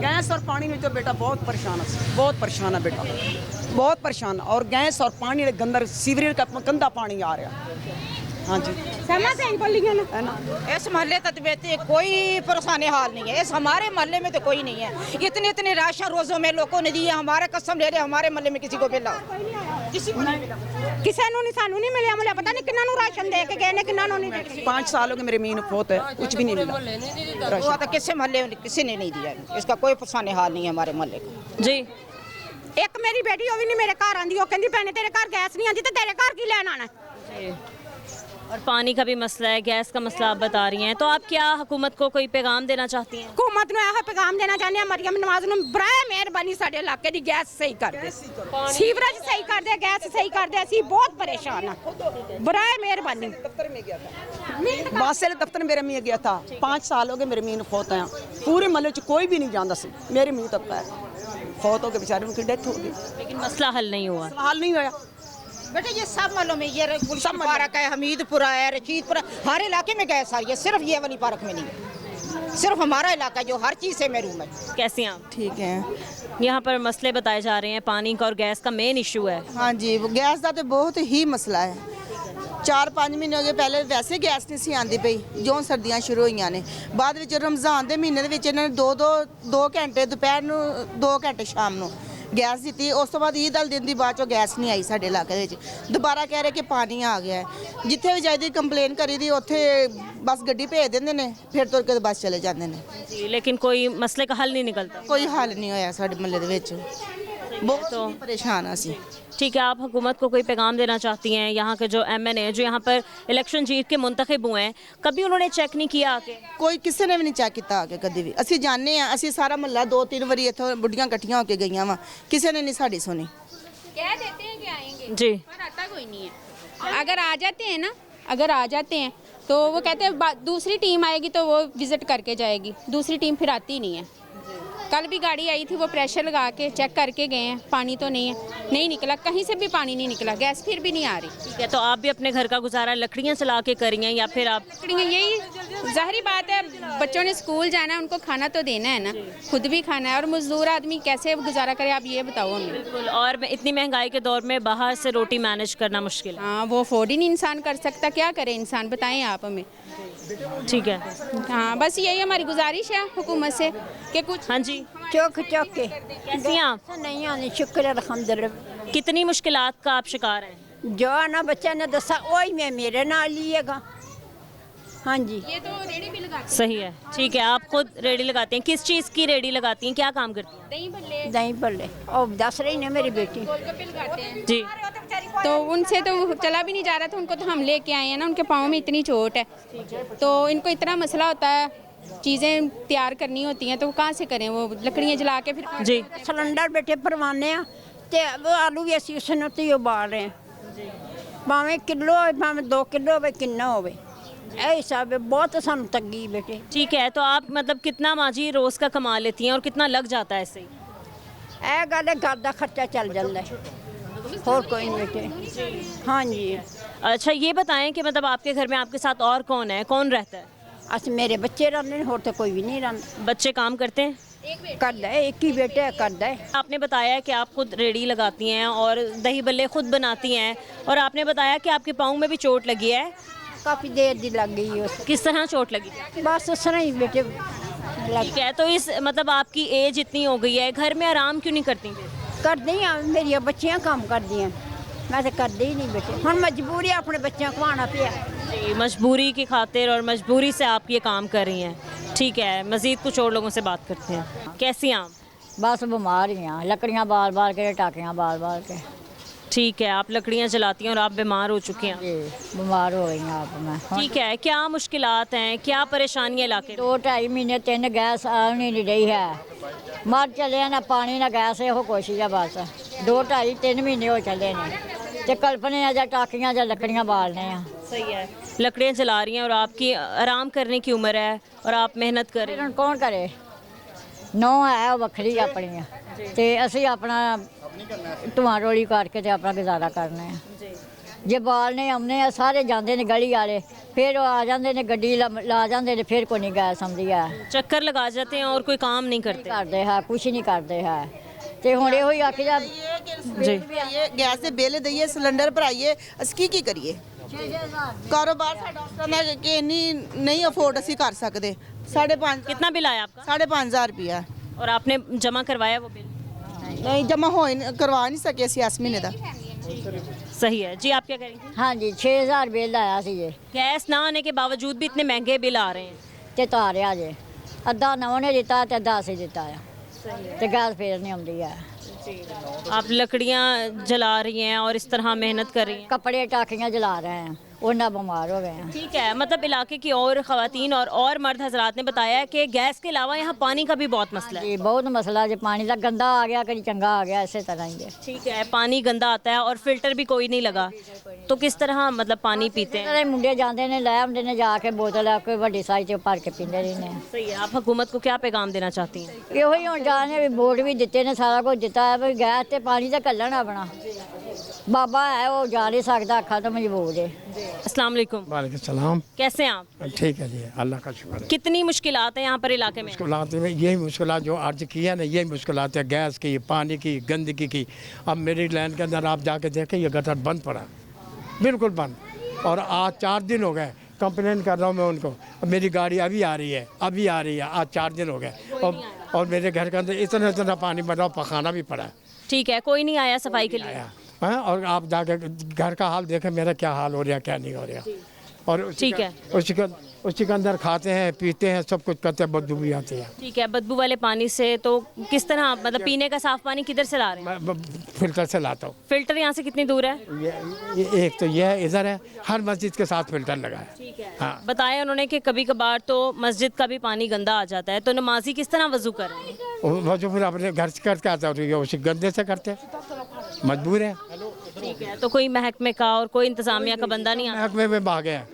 गैस और पानी में तो बेटा बहुत परेशान है, बहुत परेशान है बेटा, बहुत परेशान। और गैस और पानी गंदर सीवरेज का गंदा पानी आ रहा। हाँ जी सहमा से बोलिए ना, है ना, इस मोहल्ले तक बेहतर कोई परेशानी हाल नहीं है, इस हमारे मोहल्ले में तो कोई नहीं है। इतने राशन रोजों में लोगों ने दिए, हमारे कसम ले रहे, हमारे मोहल्ले में किसी को मिला, किसी को नहीं मिला, ਕਿਸੇ ਨੂੰ ਨਹੀਂ, ਸਾਨੂੰ ਨਹੀਂ ਮਿਲਿਆ, ਮਿਲਿਆ ਪਤਾ ਨਹੀਂ ਕਿੰਨਾਂ ਨੂੰ ਰਾਸ਼ਨ ਦੇ ਕੇ ਗਏ ਨੇ, ਕਿੰਨਾਂ ਨੂੰ ਨਹੀਂ ਦੇ। 5 साल हो गए मेरे मीन फोत है, कुछ भी नहीं मिला। वो तो किसी मोहल्ले में किसी ने नहीं दिया, इसका कोई परेशानी हाल नहीं है हमारे मोहल्ले का। जी, ਇੱਕ ਮੇਰੀ ਬੇਟੀ ਉਹ ਵੀ ਨਹੀਂ ਮੇਰੇ ਘਰ ਆਂਦੀ, ਉਹ ਕਹਿੰਦੀ ਭੈਣੇ ਤੇਰੇ ਘਰ ਗੈਸ ਨਹੀਂ ਆਂਦੀ ਤੇ ਤੇਰੇ ਘਰ ਕੀ ਲੈਣ ਆਣਾ। और पानी का भी मसला है, गैस का मसला आप बता रही हैं, तो आप क्या हुकूमत को कोई पैगाम देना चाहती हैं? हुकूमत ਨੂੰ ਇਹੋ ਪੈਗਾਮ ਦੇਣਾ ਚਾਹੁੰਦੇ ਆ, ਮਰੀਮ ਨਵਾਜ਼ ਨੂੰ ਬਰਾਏ ਮਿਹਰਬਾਨੀ ਸਾਡੇ ਇਲਾਕੇ ਦੀ ਗੈਸ ਸਹੀ ਕਰ ਦੇ, ਸੀਵਰੇਜ ਸਹੀ ਕਰ ਦੇ, ਗੈਸ ਸਹੀ ਕਰ ਦੇ, ਅਸੀਂ ਬਹੁਤ ਪਰੇਸ਼ਾਨ ਆ, ਬਰਾਏ ਮਿਹਰਬਾਨੀ। दफ्तर में गया था, बादशाह दफ्तर मेरे में गया था, 5 साल हो गए मेरे मीन फोत हैं, पूरे महल्ले च कोई भी नहीं जानता सी, मेरे मीन तक फोत हो गए बेचारे, उनकी डेथ हो गई, लेकिन मसला हल नहीं हुआ। हाल नहीं होया बेटा। ये सब मोहल्लों में, ये गुलशन पार्क है, हमीदपुरा है, रशीदपुरा, हर इलाके में गैस आ रही है, सिर्फ ये वाली पार्क में नहीं, सिर्फ हमारा इलाका जो हर चीज़ से महरूम है। कैसे हैं आप? ठीक है। यहाँ पर मसले बताए जा रहे हैं, पानी का और गैस का मेन इशू है। हाँ जी, वो गैस का तो बहुत ही मसला है। 4-5 महीने हो गए, पहले वैसे गैस नहीं सी आती पई, जो सर्दियाँ शुरू हुई ने, बाद विच रमज़ान के महीने दे विच इन्होंने 2 घंटे दोपहर नूं, 2 घंटे शाम नूं गैस दी। उस तो बाद ईद वाले दिन की बाद चो गैस नहीं आई साडे इलाके विच, दोबारा कह रहे कि पानी आ गया है, जिथे भी जाइए कंप्लेन करी दी उत्थे बस गड्डी भेज देंदे ने, फिर तुर के बस चले जाते हैं जी, लेकिन कोई मसले का हल नहीं निकलता। कोई हल नहीं होया साडे महल्ले दे विच, बहुत तो परेशान असी। ठीक है, आप हुकूमत को कोई पैगाम देना चाहती हैं? यहाँ के जो MNA जो यहाँ पर इलेक्शन जीत के मुंतखब हुए हैं, कभी उन्होंने चेक नहीं किया आके? कोई किसी ने भी नहीं चेक किया आके कभी भी। असी जाने हैं, असी सारा महल्ला 2-3 बारी इत्थों बुढ़ियां इकट्ठियां होके गई वा, किसी ने नहीं साड़ी सुनी। कह देते हैं कि आएंगे जी, पर आता कोई नहीं है। अगर आ जाते हैं ना, अगर आ जाते हैं तो वो कहते हैं दूसरी टीम आएगी तो वो विजिट करके जाएगी, दूसरी टीम फिर आती नहीं है। कल भी गाड़ी आई थी, वो प्रेशर लगा के चेक करके गए हैं, पानी तो नहीं है, नहीं निकला, कहीं से भी पानी नहीं निकला, गैस फिर भी नहीं आ रही। ठीक है, तो आप भी अपने घर का गुजारा लकड़ियाँ चला के करी हैं या फिर आप? लकड़ियाँ, यही ज़ाहिरी बात है, बच्चों ने स्कूल जाना है, उनको खाना तो देना है ना, खुद भी खाना है, और मजदूर आदमी कैसे गुजारा करे, आप ये बताओ हमें। बिल्कुल, और इतनी महंगाई के दौर में बाहर से रोटी मैनेज करना मुश्किल है। हाँ, वो अफोर्ड ही नहीं इंसान कर सकता, क्या करे इंसान, बताएं आप हमें। ठीक है, हाँ, बस यही हमारी गुजारिश है हुकूमत से कि कुछ। हाँ जी, चौक चौक के कैसी हैं आप? नहीं आने, शुक्र अल्हम्दुलिल्लाह। कितनी मुश्किलात का आप शिकार हैं? जो आना बच्चा ने दसा वही मैं मेरे नाल लिएगा। हाँ जी, ये तो रेडी भी लगाते सही है। ठीक है, आप खुद रेडी लगाती हैं? किस चीज़ की रेडी लगाती हैं, क्या काम करती हैं? दही भल्ले, दही भल्ले और दस रही ने मेरी बेटी। गोलगप्पे लगाते हैं जी, तो उनसे तो चला भी नहीं जा रहा था, उनको तो हम लेके आए हैं ना, उनके पाँव में इतनी चोट है, तो इनको इतना मसला होता है, चीज़ें तैयार करनी होती हैं तो कहाँ से करें, वो लकड़ियाँ जला के फिर। जी, सिलेंडर बैठे परवाने ते आलू भी असी उस उबाल रहे हैं, भावें किलो हो भावें 2 किलो हो किन्ना हो, ਇਹ सब बहुत ਸਾਨੂੰ तंगी बेटे। ठीक है, तो आप मतलब कितना माजी रोज़ का कमा लेती हैं और कितना लग जाता है इससे? ਇਹ ਗੱਲ ਹੈ ਘਰ ਦਾ ਖਰਚਾ ਚੱਲ ਜਾਂਦਾ ਹੈ, ਹੋਰ ਕੋਈ नहीं बेटे। हाँ जी। अच्छा ये बताएं कि मतलब आपके घर में आपके साथ और कौन है, कौन रहता है? अस मेरे बच्चे रहते हैं, होर तो कोई भी नहीं रहता। बच्चे काम करते हैं? करता है, एक ही बेटे है, करता है। आपने बताया कि आप खुद रेडी लगाती हैं और दही बल्ले खुद बनाती हैं, और आपने बताया कि आपके पाँव में भी चोट लगी है। काफ़ी देर दी लग गई है। किस तरह चोट लगी? बस उस तरह ही बेटे। ठीक है, तो इस मतलब आपकी एज इतनी हो गई है, घर में आराम क्यों नहीं करती? कर दी मेरी बच्चियां काम कर दी, मैं तो कर दी नहीं बेटे। हम मजबूरी है अपने बच्चों को आना पिया। जी, मजबूरी की खातिर और मजबूरी से आप ये काम कर रही हैं। ठीक है, मज़ीद कुछ और लोगों से बात करते हैं। कैसी हैं आप? बस बीमार ही हैं, लकड़ियाँ बाल बाल के, टाकियाँ बाल बाल के। ठीक है, आप लकड़ियाँ जलाती हैं और आप बीमार हो चुकी हैं। जी, बीमार हो गई हैं आप मैं। ठीक है, क्या मुश्किलात हैं, क्या परेशानियाँ इलाके में? 2-2.5 महीने 3 गैस आ नहीं रही है, मर चले हैं, ना पानी ना गैस, यो कोशिश है बस। 2-2.5-3 महीने हो चले ने, ते कल्पने या टाकियाँ या लकड़ियाँ बालने हैं। सही है, लकड़ियाँ जला रही हैं और आपकी आराम करने की उम्र है और आप मेहनत कर रही हैं। कौन करे, नौ है वो वखरी अपनी, ते असी अपना धुआं रोली करके ते अपना गुजारा करने हैं। जे बालने आने हैं, सारे जाते ने गली वाले, फिर आ जाते ने गड्डी ला जाते ने, फिर कोई नहीं गैस आती है। चक्कर लगा जाते हैं और कोई काम नहीं करते है, कुछ नहीं करते है। ते हुण इहो ही आखिया जी गैस ਦੇ ਬਿੱਲ ਦਈਏ, ਸਿਲੰਡਰ ਭਰਾਈਏ, ਅਸੀਂ ਕੀ ਕਰੀਏ? ਕਾਰੋਬਾਰ ਸਾਡਾ ਉਸ ਤਰ੍ਹਾਂ ਦਾ ਕਿ ਇੰਨੀ ਨਹੀਂ ਅਫੋਰਡ ਅਸੀਂ ਕਰ ਸਕਦੇ। 5.5 कितना बिल आया आपका? 5,500 रुपया। और आपने जमा करवाया वो बिल? नहीं जमा हो करवा नहीं सके ਅਸੀਂ ਇਸ ਮਹੀਨੇ ਦਾ। सही है जी, आप क्या करेंगे? हाँ जी, 6,000 बिल आया सी जे। गैस ना आने के बावजूद भी इतने महंगे बिल आ रहे हैं। ते तारिया जे अद्धा नौ ने दिता ते अद्धा असी दिता है, ते गैस फिर नहीं आती है। आप लकड़ियाँ जला रही हैं और इस तरह मेहनत कर रही हैं। कपड़े टाकियाँ जला रहे हैं, उन्ना बीमार हो गए हैं। ठीक है, मतलब इलाके की और ख़वातीन और मर्द हजरात ने बताया कि गैस के अलावा यहाँ पानी का भी बहुत मसला है। जी, बहुत मसला जो पानी का गंदा आ गया, कभी चंगा आ गया, इसी तरह ही है। ठीक है, पानी गंदा आता है और फिल्टर भी कोई नहीं लगा, तो किस तरह मतलब पानी पीते हैं? मुंडे जाते ने लै आते ने, जाके बोतल कोई बड़ी साइज भर के पीते रहने। सही है, आप हुकूमत को क्या पैगाम देना चाहती हैं? यो ही हुण जाने भी वोट भी दिते ने, सारा कुछ दिता है, गैस ते पानी तो कलन अपना। बाबा है वो जा नहीं सकता, अखा तो मजबूर है। अस्सलाम वालेकुम। वालेकुम सलाम। कैसे हैं आप? ठीक है जी, अल्लाह का शुक्र है। कितनी मुश्किलात हैं यहाँ पर इलाके में? मुश्किलात में यही मुश्किलात जो अर्ज की है ना, यही मुश्किलात है, गैस की, पानी की, गंदगी की। अब मेरी लैंड के अंदर आप जाके देखें, ये गटर बंद पड़ा, बिल्कुल बंद। और आज 4 दिन हो गए कंप्लेन कर रहा हूँ मैं उनको। अब मेरी गाड़ी अभी आ रही है, अभी आ रही है, आज 4 दिन हो गए। और मेरे घर के अंदर इतना इतना पानी भरा, पखाना भी पड़ा है। ठीक है, कोई नहीं आया सफाई के लिए? हाँ, और आप जाके घर का हाल देखें मेरा क्या हाल हो रहा, क्या नहीं हो रहा। और ठीक है, उसी के अंदर खाते हैं, पीते हैं, सब कुछ करते हैं, बदबू भी आती है। ठीक है, बदबू वाले पानी से तो किस तरह मतलब पीने का साफ पानी किधर से ला रहे हैं? मैं फिल्टर से लाता हूँ। फिल्टर यहाँ से कितनी दूर है? ये एक तो ये है, इधर है, हर मस्जिद के साथ फिल्टर लगा है। ठीक है, हाँ। बताया उन्होंने कि कभी कभार तो मस्जिद का भी पानी गंदा आ जाता है, तो नमाजी किस तरह वजू कर रहे हैं? वजू फिर अपने घर से करके आता है, उसी गंदे से करते हैं, मजबूर है। ठीक है, तो कोई महकमे का और कोई इंतजामिया का बंदा नहीं आता? महकमे में भागे हैं,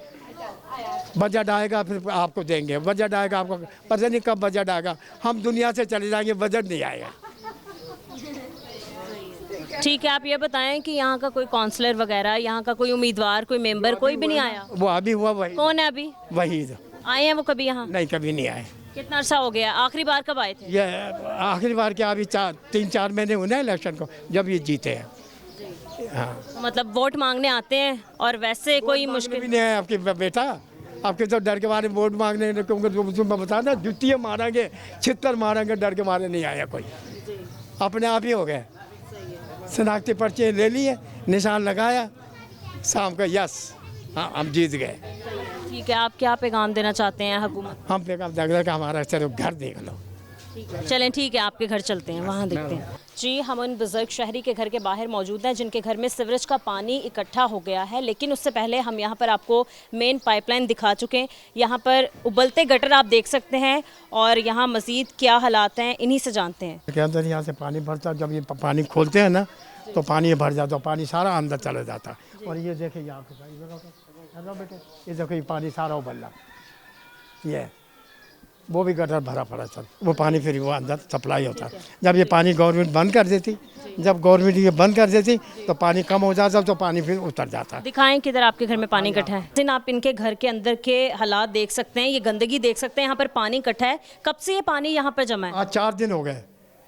बजट आएगा फिर आपको देंगे, बजट आएगा आपको, पता नहीं कब बजट आएगा, हम दुनिया से चले जाएंगे, बजट नहीं आएगा। ठीक है, आप ये बताएं कि यहाँ का कोई काउंसलर वगैरह, यहाँ का कोई उम्मीदवार, कोई मेंबर, कोई भी नहीं आया? वो अभी हुआ, वही कौन है अभी? वही आए हैं वो कभी यहाँ? नहीं, कभी नहीं आए। कितना अर्सा हो गया? आखिरी बार कब आए थे? ये आखिरी बार क्या, अभी 3-4 महीने हुए ना इलेक्शन को, जब ये जीते हैं। हाँ, मतलब वोट मांगने आते हैं और वैसे कोई मुश्किल भी नहीं है। आपके बेटा, आपके तो डर के मारे वोट मांगने, मैं बता ना, जुतियाँ मारेंगे, छितर मारेंगे, डर के मारे नहीं आया कोई, अपने आप ही हो गए। शनाख्ती पर्चे ले लिए, निशान लगाया, शाम को यस, हाँ हम जीत गए। ठीक है, आप क्या पैगाम देना चाहते हैं हुकूमत? हम पैगाम देख रहे कि हमारा सिर्फ घर देख लो। चलें, ठीक है, आपके घर चलते हैं, वहाँ देखते हैं। जी, हम उन बुजुर्ग शहरी के घर के बाहर मौजूद हैं जिनके घर में सीवरेज का पानी इकट्ठा हो गया है, लेकिन उससे पहले हम यहाँ पर आपको मेन पाइपलाइन दिखा चुके हैं। यहाँ पर उबलते गटर आप देख सकते हैं और यहाँ मज़ीद क्या हालात हैं इन्हीं से जानते हैं। के अंदर यहाँ से पानी भरता, जब ये पानी खोलते हैं ना तो पानी भर जाता, पानी सारा अंदर चला जाता। और ये देखिए यहाँ पे हेलो बेटे, ये देखो ये पानी सारा उबल रहा, ये वो भी गटर भरा पड़ा सर, वो पानी फिर वो अंदर सप्लाई होता। जब ये पानी गवर्नमेंट बंद कर देती, जब गवर्नमेंट ये बंद कर देती तो पानी कम हो जाता, तो पानी फिर उतर जाता। दिखाएं किधर आपके घर में पानी इकट्ठा है। जिन आप इनके घर के अंदर के हालात देख सकते हैं, ये गंदगी देख सकते हैं, यहाँ पर पानी इकट्ठा है। कब से ये पानी यहाँ पर जमा है? आज 4 दिन हो गए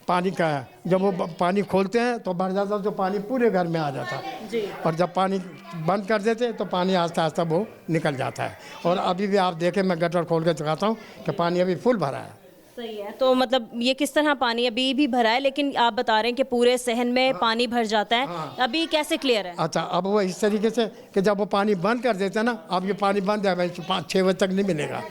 पानी का है। जब वो पानी खोलते हैं तो बढ़ जाता, तो पानी पूरे घर में आ जाता जी। और जब पानी बंद कर देते तो पानी आस्ता आस्ता वो निकल जाता है। और अभी भी आप देखें, मैं गटर खोल के दिखाता हूँ कि पानी अभी फुल भरा है। सही है। तो मतलब ये किस तरह पानी अभी भी भरा है, लेकिन आप बता रहे हैं कि पूरे सहन में पानी भर जाता है। अभी कैसे क्लियर है? अच्छा, अब वो इस तरीके से कि जब वो पानी बंद कर देते हैं ना, अब ये पानी बंद है, 5-6 बजे तक नहीं मिलेगा,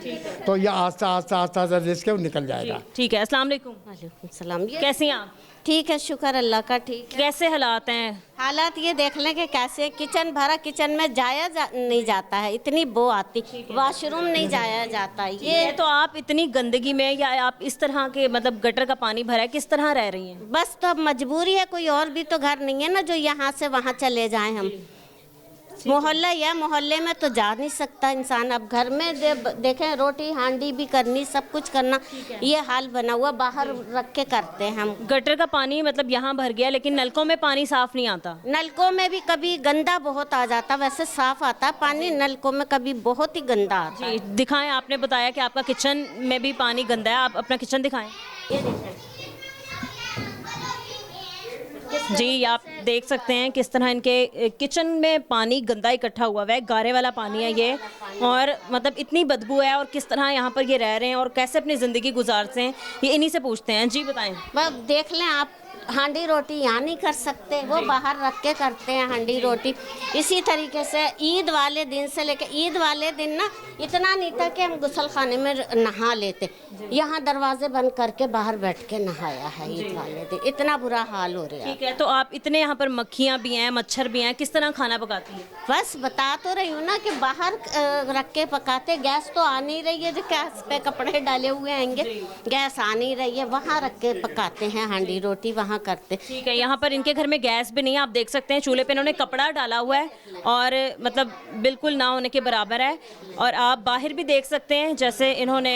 तो ये आस्ता आस्ता आस्ता रिस्क के निकल जाएगा। ठीक है। अस्सलाम वालेकुम। वालेकुम सलाम। कैसी हैं आप? ठीक है, शुक्र अल्लाह का। ठीक है। कैसे हालात हैं? हालात ये देख लें कि कैसे किचन भरा, किचन में नहीं जाता है, इतनी बो आती, वॉशरूम नहीं जाया जाता। ये तो आप इतनी गंदगी में, या आप इस तरह के मतलब गटर का पानी भरा है, किस तरह रह रही हैं? बस तो अब मजबूरी है, कोई और भी तो घर नहीं है ना जो यहाँ से वहाँ चले जाएं हम। मोहल्ला या मोहल्ले में तो जा नहीं सकता इंसान। अब घर में देखें, रोटी हांडी भी करनी, सब कुछ करना, ये हाल बना हुआ। बाहर रख के करते हैं हम। गटर का पानी मतलब यहाँ भर गया, लेकिन नलकों में पानी साफ नहीं आता। नलकों में भी कभी गंदा बहुत आ जाता, वैसे साफ आता पानी, नलकों में कभी बहुत ही गंदा आता। जी दिखाएं। आपने बताया कि आपका किचन में भी पानी गंदा है, आप अपना किचन दिखाएं। ये देखें जी, आप देख सकते हैं किस तरह इनके किचन में पानी गंदा इकट्ठा हुआ है। गारे वाला पानी है ये, और मतलब इतनी बदबू है, और किस तरह यहाँ पर ये रह रहे हैं और कैसे अपनी ज़िंदगी गुजारते हैं, ये इन्हीं से पूछते हैं। जी बताएं। अब देख लें आप, हांडी रोटी यहाँ नहीं कर सकते, वो बाहर रख के करते हैं हांडी रोटी। इसी तरीके से ईद वाले दिन से लेकर ईद वाले दिन ना इतना नहीं था कि हम गुसल खाने में नहा लेते, यहाँ दरवाजे बंद करके बाहर बैठ के नहाया है ईद वाले दिन। इतना बुरा हाल हो रहा है। ठीक है। तो आप इतने यहाँ पर मक्खियाँ भी हैं, मच्छर भी हैं, किस तरह खाना पकाती हैं? बस बता तो रही हूँ ना कि बाहर रख के पकाते। गैस तो आ नहीं रही है, जो गैस पे कपड़े डाले हुए आएंगे, गैस आ नहीं रही है, वहाँ रख के पकाते हैं हांडी रोटी, वहाँ करते। ठीक है। यहाँ पर इनके घर में गैस भी नहीं है, आप देख सकते हैं चूल्हे पे इन्होंने कपड़ा डाला हुआ है, और मतलब बिल्कुल ना होने के बराबर है। और आप बाहर भी देख सकते हैं जैसे इन्होंने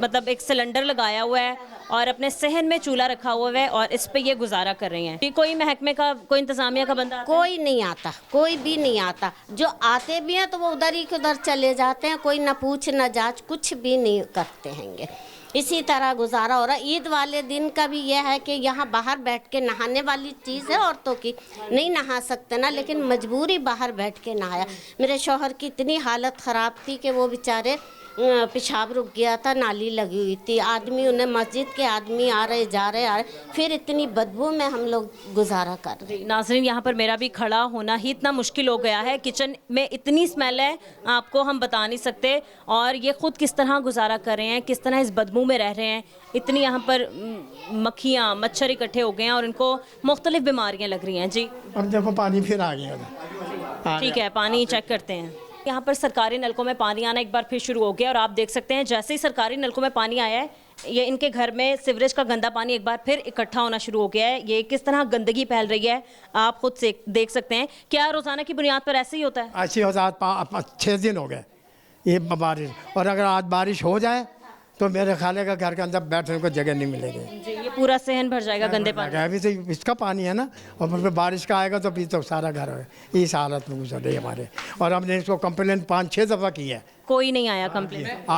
मतलब एक सिलेंडर लगाया हुआ है और अपने सहन में चूल्हा रखा हुआ है, और इस पे ये गुजारा कर रही हैं। कोई महकमे का, कोई इंतजामिया का बंदा कोई नहीं आता, कोई भी नहीं आता। जो आते भी हैं तो वो उधर ही के उधर चले जाते हैं, कोई ना पूछ ना जांच, कुछ भी नहीं करते हैंगे। इसी तरह गुजारा हो रहा है। ईद वाले दिन का भी यह है कि यहाँ बाहर बैठ के नहाने वाली चीज़ है औरतों की, नहीं नहा सकते ना, लेकिन मजबूरी बाहर बैठ के नहाया। मेरे शौहर की इतनी हालत ख़राब थी कि वो बेचारे पेशाब रुक गया था, नाली लगी हुई थी, आदमी उन्हें, मस्जिद के आदमी आ रहे जा रहे, फिर इतनी बदबू में हम लोग गुजारा कर रहे। नाज़रीन, यहाँ पर मेरा भी खड़ा होना ही इतना मुश्किल हो गया है। किचन में इतनी स्मेल है, आपको हम बता नहीं सकते। और ये खुद किस तरह गुजारा कर रहे हैं, किस तरह इस बदबू में रह रहे हैं। इतनी यहाँ पर मक्खियाँ, मच्छर इकट्ठे हो गए हैं और इनको मुख्तलिफ बीमारियाँ लग रही हैं। जी अब देखो पानी फिर आ गया। ठीक है, पानी चेक करते हैं। यहाँ पर सरकारी नलकों में पानी आना एक बार फिर शुरू हो गया, और आप देख सकते हैं जैसे ही सरकारी नलकों में पानी आया है, ये इनके घर में सीवरेज का गंदा पानी एक बार फिर इकट्ठा होना शुरू हो गया है। ये किस तरह गंदगी फैल रही है, आप खुद से देख सकते हैं। क्या रोज़ाना की बुनियाद पर ऐसे ही होता है? ऐसे होता है। 6 दिन हो गए ये बारिश, और अगर आज बारिश हो जाए तो मेरे ख्याल का घर के अंदर बैठने को जगह नहीं मिलेगी। जी, ये पूरा सहन भर जाएगा गंदे पानी। अभी तो इसका पानी है ना, और फिर बारिश का आएगा तो फिर तो सारा घर है। इस हालत में गुजर रही है हमारे, और हमने इसको कंप्लेंट 5-6 दफ़ा की है, कोई नहीं आया कंप्लेंट।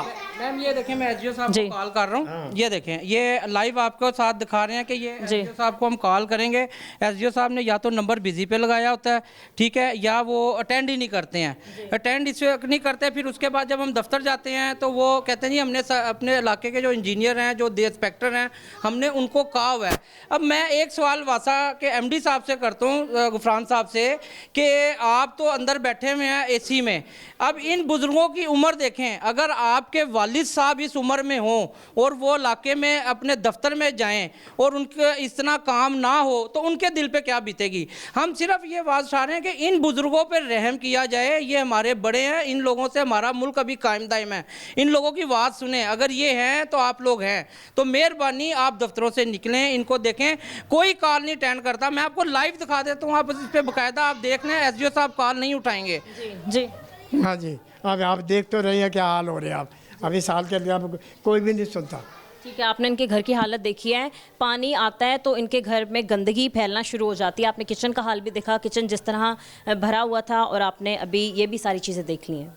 मैम ये देखें, मैं एसडीओ साहब को कॉल कर रहा हूँ। ये देखें, ये लाइव आपको साथ दिखा रहे हैं कि ये एसडीओ साहब को हम कॉल करेंगे। एसडीओ साहब ने या तो नंबर बिजी पे लगाया होता है, ठीक है, या वो अटेंड ही नहीं करते हैं। अटेंड इसलिए नहीं करते, फिर उसके बाद जब हम दफ्तर जाते हैं तो वो कहते हैं जी हमने अपने इलाके के जो इंजीनियर हैं, जो इंस्पेक्टर हैं, हमने उनको कहा हुआ है। अब मैं एक सवाल वासा के एमडी साहब से करता हूँ, गुफरान साहब से, कि आप तो अंदर बैठे हुए हैं एसी में, अब इन बुजुर्गों की उम्र देखें। अगर आपके वालिद साहब इस उम्र में हों और वो इलाके में अपने दफ्तर में जाएं और उनके इतना काम ना हो तो उनके दिल पे क्या बीतेगी। हम सिर्फ ये बात चाह रहे हैं कि इन बुजुर्गों पर रहम किया जाए। ये हमारे बड़े हैं, इन लोगों से हमारा मुल्क अभी कायम दायम है। इन लोगों की बात सुने, अगर ये हैं तो आप लोग हैं, तो मेहरबानी आप दफ्तरों से निकलें, इनको देखें। कोई कॉल नहीं अटेंड करता। मैं आपको लाइव दिखा देता हूँ, आप इस पर बाकायदा आप देख लें, एसडीओ साहब कॉल नहीं उठाएंगे। जी हाँ जी, अब आप देख तो रही हैं क्या हाल हो रहे हैं आप। अभी साल के लिए अब कोई भी नहीं सुनता। ठीक है, आपने इनके घर की हालत देखी है। पानी आता है तो इनके घर में गंदगी फैलना शुरू हो जाती है। आपने किचन का हाल भी देखा, किचन जिस तरह भरा हुआ था, और आपने अभी ये भी सारी चीज़ें देख ली हैं।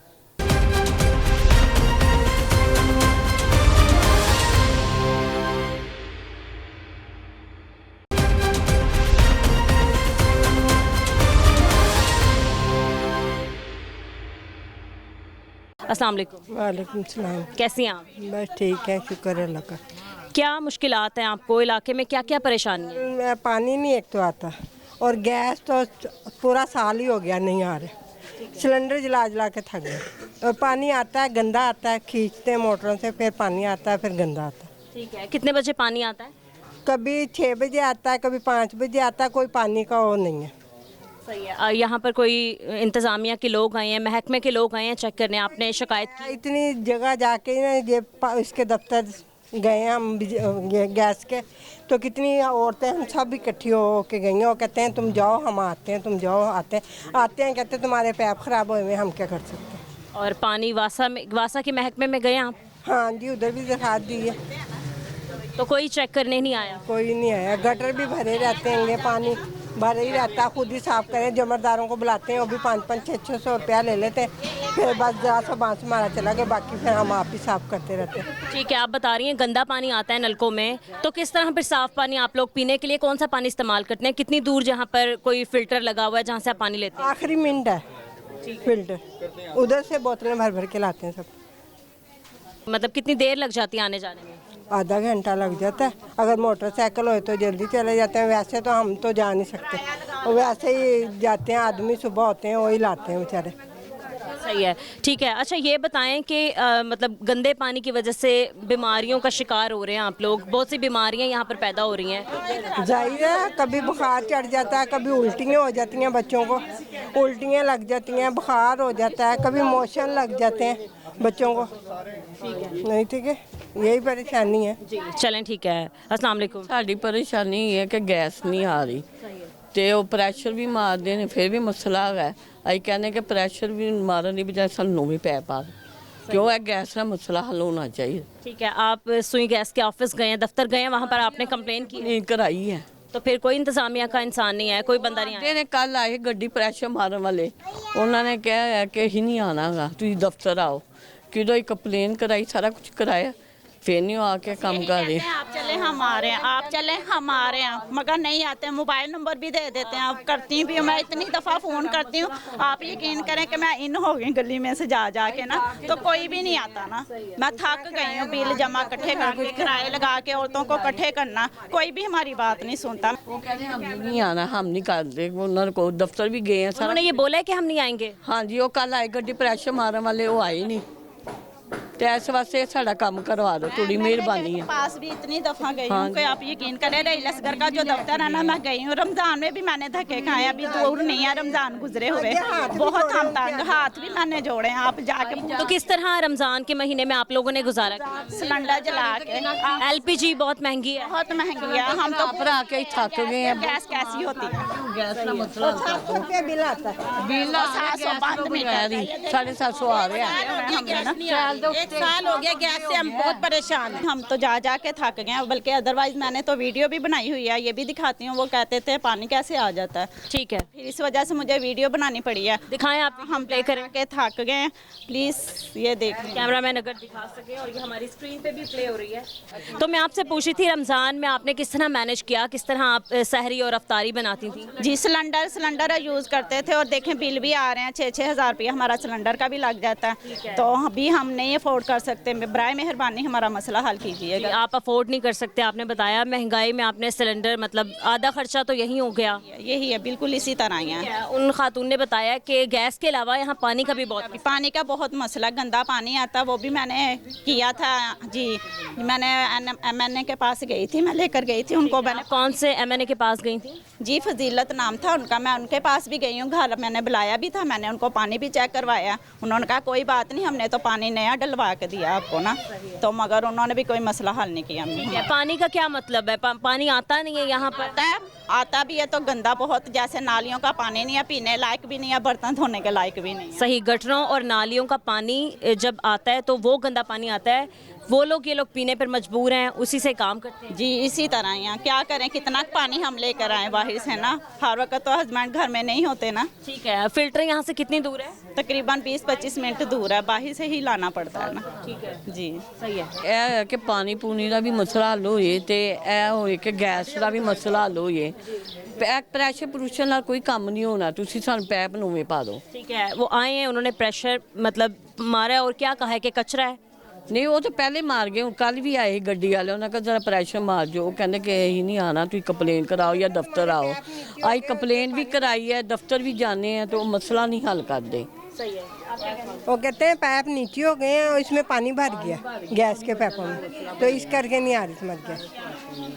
अस्सलाम वालेकुम। वालेकुम सलाम। कैसी हैं आप? बस ठीक है, शुक्र है अल्लाह का। क्या मुश्किलात हैं आपको? इलाके में क्या क्या परेशानी है? पानी नहीं एक तो आता, और गैस तो पूरा साल ही हो गया नहीं आ रहे। सिलेंडर जला जला के थक गए, और पानी आता है गंदा आता है, खींचते हैं मोटरों से, फिर पानी आता है, फिर गंदा आता है। ठीक है, कितने बजे पानी आता है? कभी 6 बजे आता है, कभी 5 बजे आता है, कोई पानी का वो नहीं है। सही है। यहाँ पर कोई इंतज़ामिया के लोग आए हैं, महकमे के लोग आए हैं चेक करने, आपने शिकायत की? इतनी जगह जाके ना ये इसके दफ्तर गए हैं हम गैस के, तो कितनी औरतें हम सब इकट्ठी हो के गई हैं। वो कहते हैं तुम जाओ, हम आते हैं, तुम जाओ, आते हैं, कहते हैं तुम्हारे पैप ख़राब हुए हैं, हम क्या कर सकते हैं। और पानी वासा के महकमे में गए आप? हाँ जी, उधर भी दिखा दी है, तो कोई चेक करने नहीं आया? कोई नहीं आया। गटर भी भरे रहते हैं, पानी भरे ही रहता है, खुद ही साफ़ करें। जमादारों को बुलाते हैं, वो भी 500-600 रुपया ले लेते हैं, फिर बस जरा सा बांस मारा चला गया, बाकी फिर हम आप ही साफ़ करते रहते हैं। ठीक है, आप बता रही हैं गंदा पानी आता है नलकों में, तो किस तरह फिर साफ़ पानी आप लोग पीने के लिए कौन सा पानी इस्तेमाल करते हैं? कितनी दूर जहाँ पर कोई फ़िल्टर लगा हुआ है जहाँ से आप पानी लेते हैं? आखिरी मिनट है फ़िल्टर, उधर से बोतलें भर भर के लाते हैं सब। मतलब कितनी देर लग जाती है आने जाने में? आधा घंटा लग जाता है। अगर मोटरसाइकिल हो तो जल्दी चले जाते हैं, वैसे तो हम तो जा नहीं सकते, और वैसे ही जाते हैं आदमी, सुबह होते हैं वही लाते हैं बेचारे। सही है, ठीक है। अच्छा ये बताएं कि मतलब गंदे पानी की वजह से बीमारियों का शिकार हो रहे हैं आप लोग, बहुत सी बीमारियां यहाँ पर पैदा हो रही हैं। जाहिर है, कभी बुखार चढ़ जाता है, कभी उल्टियाँ हो जाती हैं, बच्चों को उल्टियाँ लग जाती हैं, बुखार हो जाता है, कभी मोशन लग जाते हैं बच्चों को। नहीं ठीक है, यही परेशानी है जी। चलें ठीक है। अस्सलाम वालेकुम। साड़ी परेशानी ये है कि गैस नहीं आ रही, तो वो प्रैशर भी मारते हैं, फिर भी मसला है। अं कहने कि प्रैशर भी मारन की बजाय सानू भी पै पा, क्यों है गैस का मसला हल होना चाहिए। ठीक है, आप सुई गैस के ऑफिस गए हैं, दफ्तर गए हैं, वहाँ पर आपने कंप्लेन की? नहीं कराई है। तो फिर कोई इंतजामिया का इंसान नहीं है, कोई बंदा नहीं आया? ने कल आए गड्डी प्रैशर मारन वाले, उन्होंने कहा है कि ही नहीं आना गा, तुम दफ्तर आओ। कि कंप्लेन कराई, सारा कुछ कराया, फिर नहीं आके काम कर रहे। आप चले हम आ रहे हैं, आप चले हम आ रहे हैं, मगर नहीं आते हैं। मोबाइल नंबर भी दे देते हैं, आप करती भी हूँ मैं, इतनी दफ़ा फ़ोन करती हूँ, आप यकीन करें कि मैं इन हो गई गली में से जा के ना, तो कोई भी नहीं आता ना। मैं थक गई हूँ, बिल जमा इकट्ठे करके, किराए लगा के औरतों को इकट्ठे करना, कोई भी हमारी बात नहीं सुनता। वो कहते हैं हम नहीं आना, हम नहीं करते। उन्होंने को दफ्तर भी गए हैं, उन्होंने ये बोला है कि हम नहीं आएंगे? हाँ जी, वो कल आए गड्डी प्रैशर मारन वाले, वो आए नहीं, तो इस वास्ते साड़ा काम करवा दो, थोड़ी मेहरबानी है। पास भी इतनी दफ़ा गई हूँ कि आप यकीन करें, रईलसगर का जो दफ्तर है ना, मैं गई हूँ। रमज़ान में भी मैंने धक्के खाए, अभी दूर नहीं है रमज़ान गुजरे हुए, बहुत हम तंग, हाथ भी मैंने जोड़े हैं। आप जाके तो किस तरह रमज़ान के महीने में आप लोगों ने गुजारा किया? सिलेंडर जला के। LPG बहुत महंगी है, बहुत महंगी है, हम तो पर आके ही थक गए हैं। गैस कैसी होती है? गैस का मसला बिल आता है, बिल 750 आ रहे हैं। एक साल हो गया गैस से हम बहुत परेशान हैं। हम तो जा के थक गए हैं, बल्कि अदरवाइज मैंने तो वीडियो भी बनाई हुई है, ये भी दिखाती हूँ। वो कहते थे पानी कैसे आ जाता है। ठीक है, फिर इस वजह से मुझे वीडियो बनानी पड़ी है। दिखाएं आप, हम प्ले करके थक गए हैं, प्लीज़ ये देखें। कैमरामैन अगर दिखा सके, और ये हमारी स्क्रीन पे भी प्ले हो रही है। तो मैं आपसे पूछी थी, रमज़ान में आपने किस तरह मैनेज किया, किस तरह आप सहरी और अफ्तारी बनाती थी? जी, सिलेंडर यूज़ करते थे, और देखें बिल भी आ रहे हैं, 6-6 हज़ार रुपया हमारा सिलेंडर का भी लग जाता है। तो अभी हम नहीं अफोर्ड कर सकते, बराए मेहरबानी हमारा मसला हल कीजिएगा। आप अफोर्ड नहीं कर सकते, आपने बताया महंगाई में आपने सिलेंडर, मतलब आधा खर्चा तो यही हो गया। यही है, बिल्कुल इसी तरह ही है। उन खातून ने बताया कि गैस के अलावा यहाँ पानी का भी बहुत मसला, गंदा पानी आता, वो भी मैंने किया था जी। मैंने MNA के पास गई थी, मैं लेकर गई थी उनको। मैंने कौन से MNA के पास गई थी? जी, फजीलत नाम था उनका, मैं उनके पास भी गई हूँ। घर मैंने बुलाया भी था, मैंने उनको पानी भी चेक करवाया। उन्होंने कहा कोई बात नहीं, हमने तो पानी नया डलवा ला के दिया आपको ना, तो मगर उन्होंने भी कोई मसला हल नहीं किया। ठीक है, पानी का क्या मतलब है? पानी आता नहीं है यहाँ पर? आता भी है तो गंदा बहुत, जैसे नालियों का पानी नहीं है, पीने लायक भी नहीं है, बर्तन धोने के लायक भी नहीं है। सही, गटरों और नालियों का पानी जब आता है तो वो गंदा पानी आता है, वो लोग ये लोग पीने पर मजबूर हैं, उसी से काम करते हैं। जी इसी तरह यहाँ क्या करें, कितना पानी हम लेकर आए बाहर से ना, हर वक्त तो हस्बैंड घर में नहीं होते ना। ठीक है, फिल्टर यहाँ से कितनी दूर है? तकरीबन 20-25 मिनट दूर है, बाहर से ही लाना पड़ता है ना। ठीक है जी सही है। ਇਹ ਹੈ ਕਿ ਪਾਣੀ ਪੂਣੀ ਦਾ ਵੀ ਮਸਲਾ ਹੱਲ ਹੋਏ ਤੇ ਇਹ ਹੋਏ ਕਿ ਗੈਸ ਦਾ ਵੀ ਮਸਲਾ ਹੱਲ ਹੋਏ। ਪ੍ਰੈਸ਼ਰ ਪ੍ਰੂਸ਼ਰ ਨਾਲ ਕੋਈ ਕੰਮ ਨਹੀਂ ਹੋਣਾ, ਤੁਸੀਂ ਸਾਨੂੰ ਪੈਪ ਨਵੇਂ ਪਾ ਦਿਓ। ठीक है, वो आए हैं, उन्होंने प्रेशर मतलब मारा है और क्या कहा है कि कचरा है? ਨਹੀਂ ਉਹ ਤਾਂ ਪਹਿਲੇ ਮਾਰ ਗਏ, ਹੁਣ ਕੱਲ ਵੀ ਆਏ ਗੱਡੀ ਵਾਲੇ, ਉਹਨਾਂ ਕਹਿੰਦੇ ਜਰਾ ਪ੍ਰੈਸ਼ਰ ਮਾਰ ਜੋ, ਉਹ ਕਹਿੰਦੇ ਕਿ ਅਸੀਂ ਨਹੀਂ ਆਣਾ, ਤੁਸੀਂ ਕੰਪਲੇਨ ਕਰਾਓ ਜਾਂ ਦਫ਼ਤਰ ਆਓ। ਅਸੀਂ ਕੰਪਲੇਨ ਵੀ ਕਰਾਈ ਹੈ, ਦਫ਼ਤਰ ਵੀ जाने हैं तो मसला नहीं हल करते। सही है। वो कहते हैं पाइप नीचे हो गए हैं और इसमें पानी भर गया गैस के पाइपों में, तो इस करके नहीं आ रही समझ गया।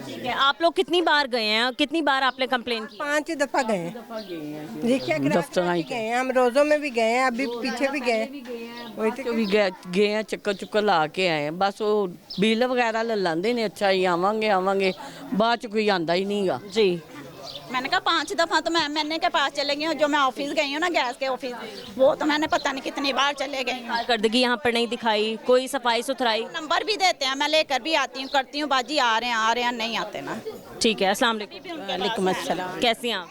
ठीक है, आप लोग कितनी बार गए हैं, कितनी बार आपने कंप्लेन की? 5 दफ़ा गए हैं, रिक्शा भी गए हैं, हम रोज़ों में भी गए हैं, अभी पीछे भी गए, वही तो भी गए हैं, चक्कर चुक्कर ला के आए हैं, बस वो बिल वगैरह ले लाते ने, अच्छा ही आवांगे आवांगे, बाद च कोई आंदा ही नहीं गा। जी मैंने कहा 5 दफ़ा तो मैं के पास चले गई हूँ, जो मैं ऑफिस गई हूँ ना गैस के ऑफिस, वो तो मैंने पता नहीं कितनी बार चले गई हूँ। कारकर्दगी यहाँ पर नहीं दिखाई, कोई सफाई सुथराई? नंबर भी देते हैं, मैं लेकर भी आती हूँ, करती हूँ, बाजी आ रहे हैं नहीं आते ना। ठीक है, अस्सलाम वालेकुम। अस्सलाम। कैसी हैं आप?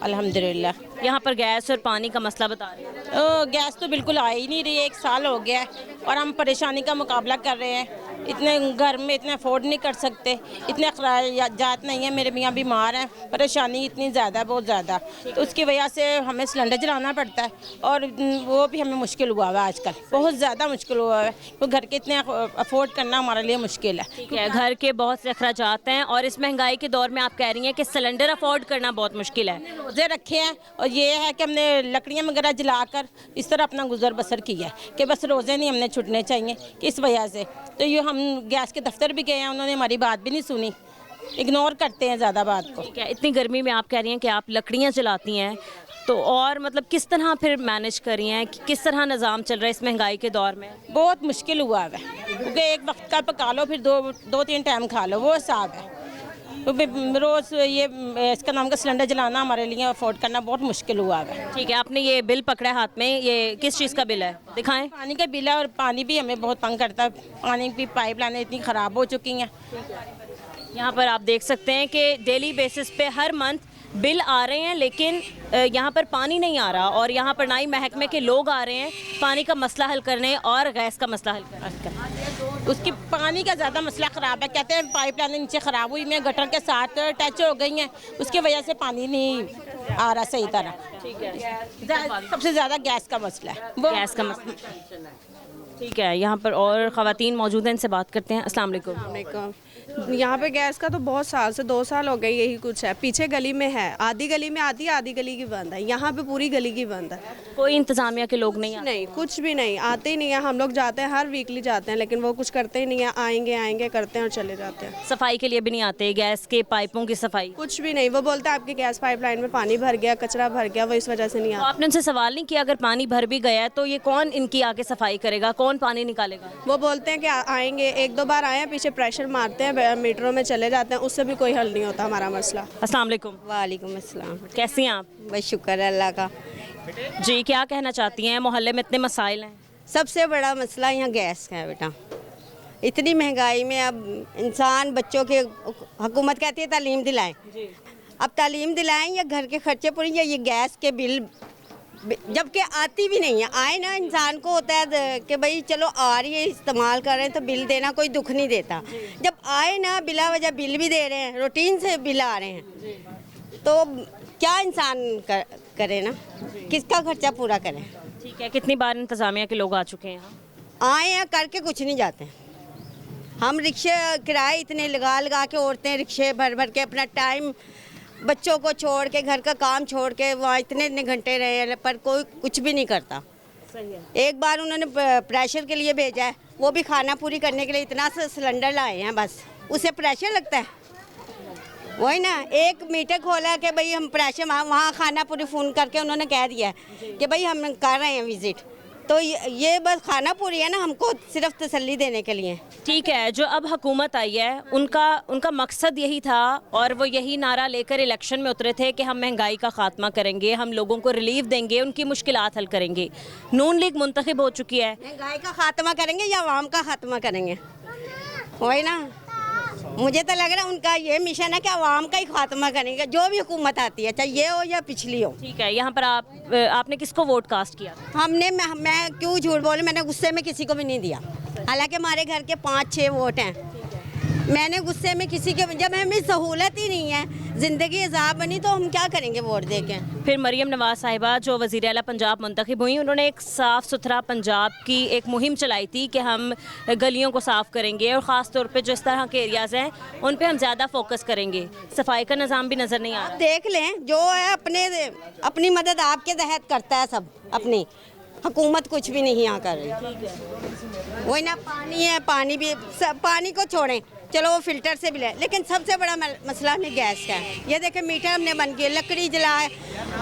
अल्हम्दुलिल्लाह। यहाँ पर गैस और पानी का मसला बता रहे हैं। गैस तो बिल्कुल आ ही नहीं रही है, 1 साल हो गया है और हम परेशानी का मुकाबला कर रहे हैं, इतने घर में इतने अफोर्ड नहीं कर सकते, इतने अखराजात नहीं है, मेरे मियाँ बीमार हैं, परेशानी इतनी ज़्यादा बहुत ज़्यादा, तो उसकी वजह से हमें सिलेंडर जलाना पड़ता है और वो भी हमें मुश्किल हुआ हुआ है आजकल, बहुत ज़्यादा मुश्किल हुआ है, तो घर के इतने अफोर्ड करना हमारे लिए मुश्किल है। ठीक है, घर के बहुत से अखराजात हैं और इस महंगाई के दौर में आप कह रही हैं कि सिलेंडर अफोर्ड करना बहुत मुश्किल है। रोज़े रखे हैं और ये है कि हमने लकड़ियाँ वगैरह जलाकर इस तरह अपना गुजर बसर किया है कि बस रोज़े नहीं हमने छूटने चाहिए, किस वजह से तो ये हम गैस के दफ्तर भी गए हैं, उन्होंने हमारी बात भी नहीं सुनी, इग्नोर करते हैं ज़्यादा बात को। ठीक है, इतनी गर्मी में आप कह रही हैं कि आप लकड़ियाँ जलाती हैं, तो और मतलब किस तरह फिर मैनेज कर रही हैं, किस तरह निज़ाम चल रहा है इस महंगाई के दौर में? बहुत मुश्किल हुआ है क्योंकि एक वक्त का पका लो फिर 2-3 टाइम खा लो, वो हिसाब है, तो रोज़ ये इसका नाम का सिलेंडर जलाना हमारे लिए अफोर्ड करना बहुत मुश्किल हुआ है। ठीक है, आपने ये बिल पकड़ा हाथ में, ये किस चीज़ का बिल है, दिखाएं। पानी का बिल है और पानी भी हमें बहुत तंग करता है, पानी की पाइप लाइनें इतनी ख़राब हो चुकी हैं। यहाँ पर आप देख सकते हैं कि डेली बेसिस पे हर मंथ बिल आ रहे हैं, लेकिन यहाँ पर पानी नहीं आ रहा और यहाँ पर ना ही महकमे के लोग आ रहे हैं पानी का मसला हल करने और गैस का मसला हल करने। उसकी पानी का ज़्यादा मसला ख़राब है, कहते हैं पाइप लाइन नीचे ख़राब हुई में गटर के साथ टच हो गई हैं, उसकी वजह से पानी नहीं आ रहा सही तरह। ठीक है, सबसे ज़्यादा गैस का मसला है, वो गैस का मसला। ठीक है, यहाँ पर और ख़वातीन मौजूद हैं, इनसे बात करते हैं। अस्सलाम वालेकुम। यहाँ पे गैस का तो बहुत साल से 2 साल हो गए यही कुछ है, पीछे गली में है, आधी गली में आती है, आधी गली की बंद है, यहाँ पे पूरी गली की बंद है। कोई इंतज़ामिया के लोग नहीं आते? नहीं, कुछ भी नहीं, आते ही नहीं है, हम लोग जाते हैं हर वीकली जाते हैं, लेकिन वो कुछ करते ही नहीं है, आएंगे करते हैं और चले जाते हैं। सफाई के लिए भी नहीं आते, गैस के पाइपों की सफाई? कुछ भी नहीं, वो बोलते हैं आपकी गैस पाइपलाइन में पानी भर गया, कचरा भर गया, वो इस वजह से नहीं आता। आपने उनसे सवाल नहीं किया अगर पानी भर भी गया है तो ये कौन इनकी आके सफाई करेगा, कौन पानी निकालेगा? वो बोलते हैं कि आएंगे, 1-2 बार आए हैं, पीछे प्रेशर मारते हैं, मीटरों में चले जाते हैं, उससे भी कोई हल नहीं होता हमारा मसला। अस्सलाम वालेकुम। वालेकुम अस्सलाम। कैसी हैं आप? बस शुक्र है अल्लाह का। जी, क्या कहना चाहती हैं, मोहल्ले में इतने मसाइल हैं? सबसे बड़ा मसला यहाँ गैस का है बेटा, इतनी महंगाई में अब इंसान बच्चों के, हुकूमत कहती है तालीम दिलाएं, अब तालीम दिलाएं या घर के खर्चे पूरे या ये गैस के बिल, जबकि आती भी नहीं है, आए ना इंसान को होता है कि भाई चलो आ रही है इस्तेमाल कर रहे हैं तो बिल देना कोई दुख नहीं देता, जब आए ना बिला वजह बिल भी दे रहे हैं, रूटीन से बिल आ रहे हैं, तो क्या इंसान करे ना, किसका खर्चा पूरा करें। ठीक है, कितनी बार इंतज़ामिया के लोग आ चुके हैं? आए हैं, करके कुछ नहीं जाते, हम रिक्शे किराए इतने लगा के औरतें रिक्शे भर के अपना टाइम बच्चों को छोड़ के घर का काम छोड़ के वहाँ इतने घंटे रहे पर कोई कुछ भी नहीं करता। सही है। एक बार उन्होंने प्रेशर के लिए भेजा है, वो भी खाना पूरी करने के लिए इतना सा सिलेंडर लाए हैं, बस उसे प्रेशर लगता है, वही ना, एक मीटर खोला कि भाई हम प्रेशर, वहाँ खाना पूरी फ़ोन करके उन्होंने कह दिया कि भाई हम कर रहे हैं विज़िट, तो ये बस खाना पूरी है ना, हमको सिर्फ तसल्ली देने के लिए। ठीक है, जो अब हुकूमत आई है उनका मकसद यही था और वो यही नारा लेकर इलेक्शन में उतरे थे कि हम महंगाई का खात्मा करेंगे, हम लोगों को रिलीफ देंगे, उनकी मुश्किलात हल करेंगे। नून लीग मुंतखब हो चुकी है, महंगाई का खात्मा करेंगे या आवाम का खात्मा करेंगे? वही ना, मुझे तो लग रहा है उनका ये मिशन है कि आवाम का ही खात्मा करेंगे, जो भी हुकूमत आती है, चाहे ये हो या पिछली हो। ठीक है, यहाँ पर आपने किसको वोट कास्ट किया? मैं क्यों झूठ बोलूं, मैंने गुस्से में किसी को भी नहीं दिया, हालांकि हमारे घर के 5-6 वोट हैं। मैंने गुस्से में किसी के, जब हमें सहूलत ही नहीं है, ज़िंदगी अज़ाब बनी, तो हम क्या करेंगे वोट दे के? फिर मरियम नवाज साहिबा जो वज़ीर आला पंजाब मुंतखब हुई, उन्होंने एक साफ़ सुथरा पंजाब की एक मुहिम चलाई थी कि हम गलियों को साफ़ करेंगे और ख़ास तौर पे जो इस तरह के एरियाज़ हैं उन पे हम ज़्यादा फोकस करेंगे। सफाई का निज़ाम भी नज़र नहीं आ रहा। देख लें, जो है अपनी मदद आपके तहत करता है सब, अपनी हुकूमत कुछ भी नहीं यहाँ कर रही। वही ना, पानी है, पानी को छोड़ें, चलो वो फिल्टर से भी ले, लेकिन सबसे बड़ा मसला हमें गैस का है। ये देखें, मीटर हमने बंद किया, लकड़ी जलाए,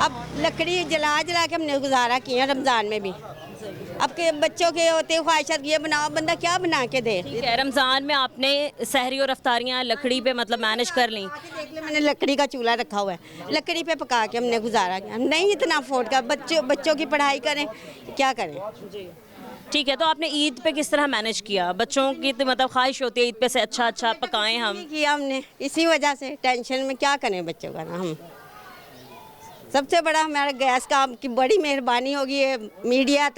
अब लकड़ी जला के हमने गुजारा किया रमज़ान में भी। अब के बच्चों के होते ख्वाहिशात, ये बनाओ, बंदा क्या बना के दे? ठीक है, रमज़ान में आपने सहरी और अफ्तारियाँ लकड़ी पे मतलब मैनेज कर ली? देख ले, मैंने लकड़ी का चूल्हा रखा हुआ है, लकड़ी पे पका के हमने गुजारा किया। हम नहीं इतना अफोर्ड कर, बच्चों की पढ़ाई करें, क्या करें? ठीक है, तो आपने ईद पे किस तरह मैनेज किया? बच्चों की तो मतलब ख्वाहिश होती है ईद पे से अच्छा पकाएं हम। किया हमने, इसी वजह से टेंशन में क्या करें बच्चों का ना। हम सबसे बड़ा हमारा गैस का की बड़ी मेहरबानी होगी है, मीडिया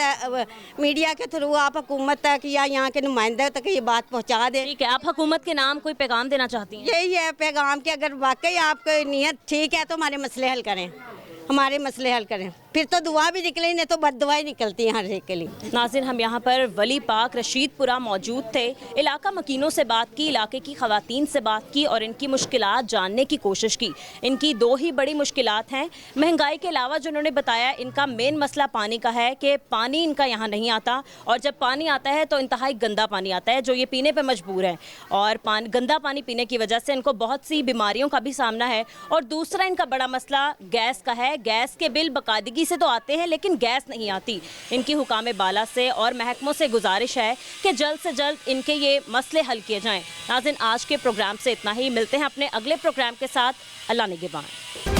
के थ्रू आप हुकूमत तक या यहाँ के नुमाइंदे तक ये बात पहुँचा दें। ठीक है, आप हुकूमत के नाम कोई पैगाम देना चाहती हैं? यही है पैगाम कि अगर वाकई आपकी नीयत ठीक है तो हमारे मसले हल करें, हमारे मसले हल करें, फिर तो दुआ भी निकले, नहीं तो बददुआ ही निकलती है हर एक के लिए। नाज़रीन, हम यहाँ पर वली पाक रशीदपुरा मौजूद थे, इलाका मकीनों से बात की, इलाके की ख़वातीन से बात की और इनकी मुश्किलात जानने की कोशिश की। इनकी 2 ही बड़ी मुश्किलात हैं। महंगाई के अलावा जो उन्होंने बताया, इनका मेन मसला पानी का है कि पानी इनका यहाँ नहीं आता और जब पानी आता है तो इंतहाई गंदा पानी आता है जो ये पीने पर मजबूर है और गंदा पानी पीने की वजह से इनको बहुत सी बीमारियों का भी सामना है। और दूसरा इनका बड़ा मसला गैस का है। गैस के बिल बाकायदगी से तो आते हैं लेकिन गैस नहीं आती। इनकी हुकामे बाला से और महकमों से गुजारिश है कि जल्द से जल्द इनके ये मसले हल किए जाएं। नाज़रीन, आज के प्रोग्राम से इतना ही, मिलते हैं अपने अगले प्रोग्राम के साथ। अल्लाह निगहबान।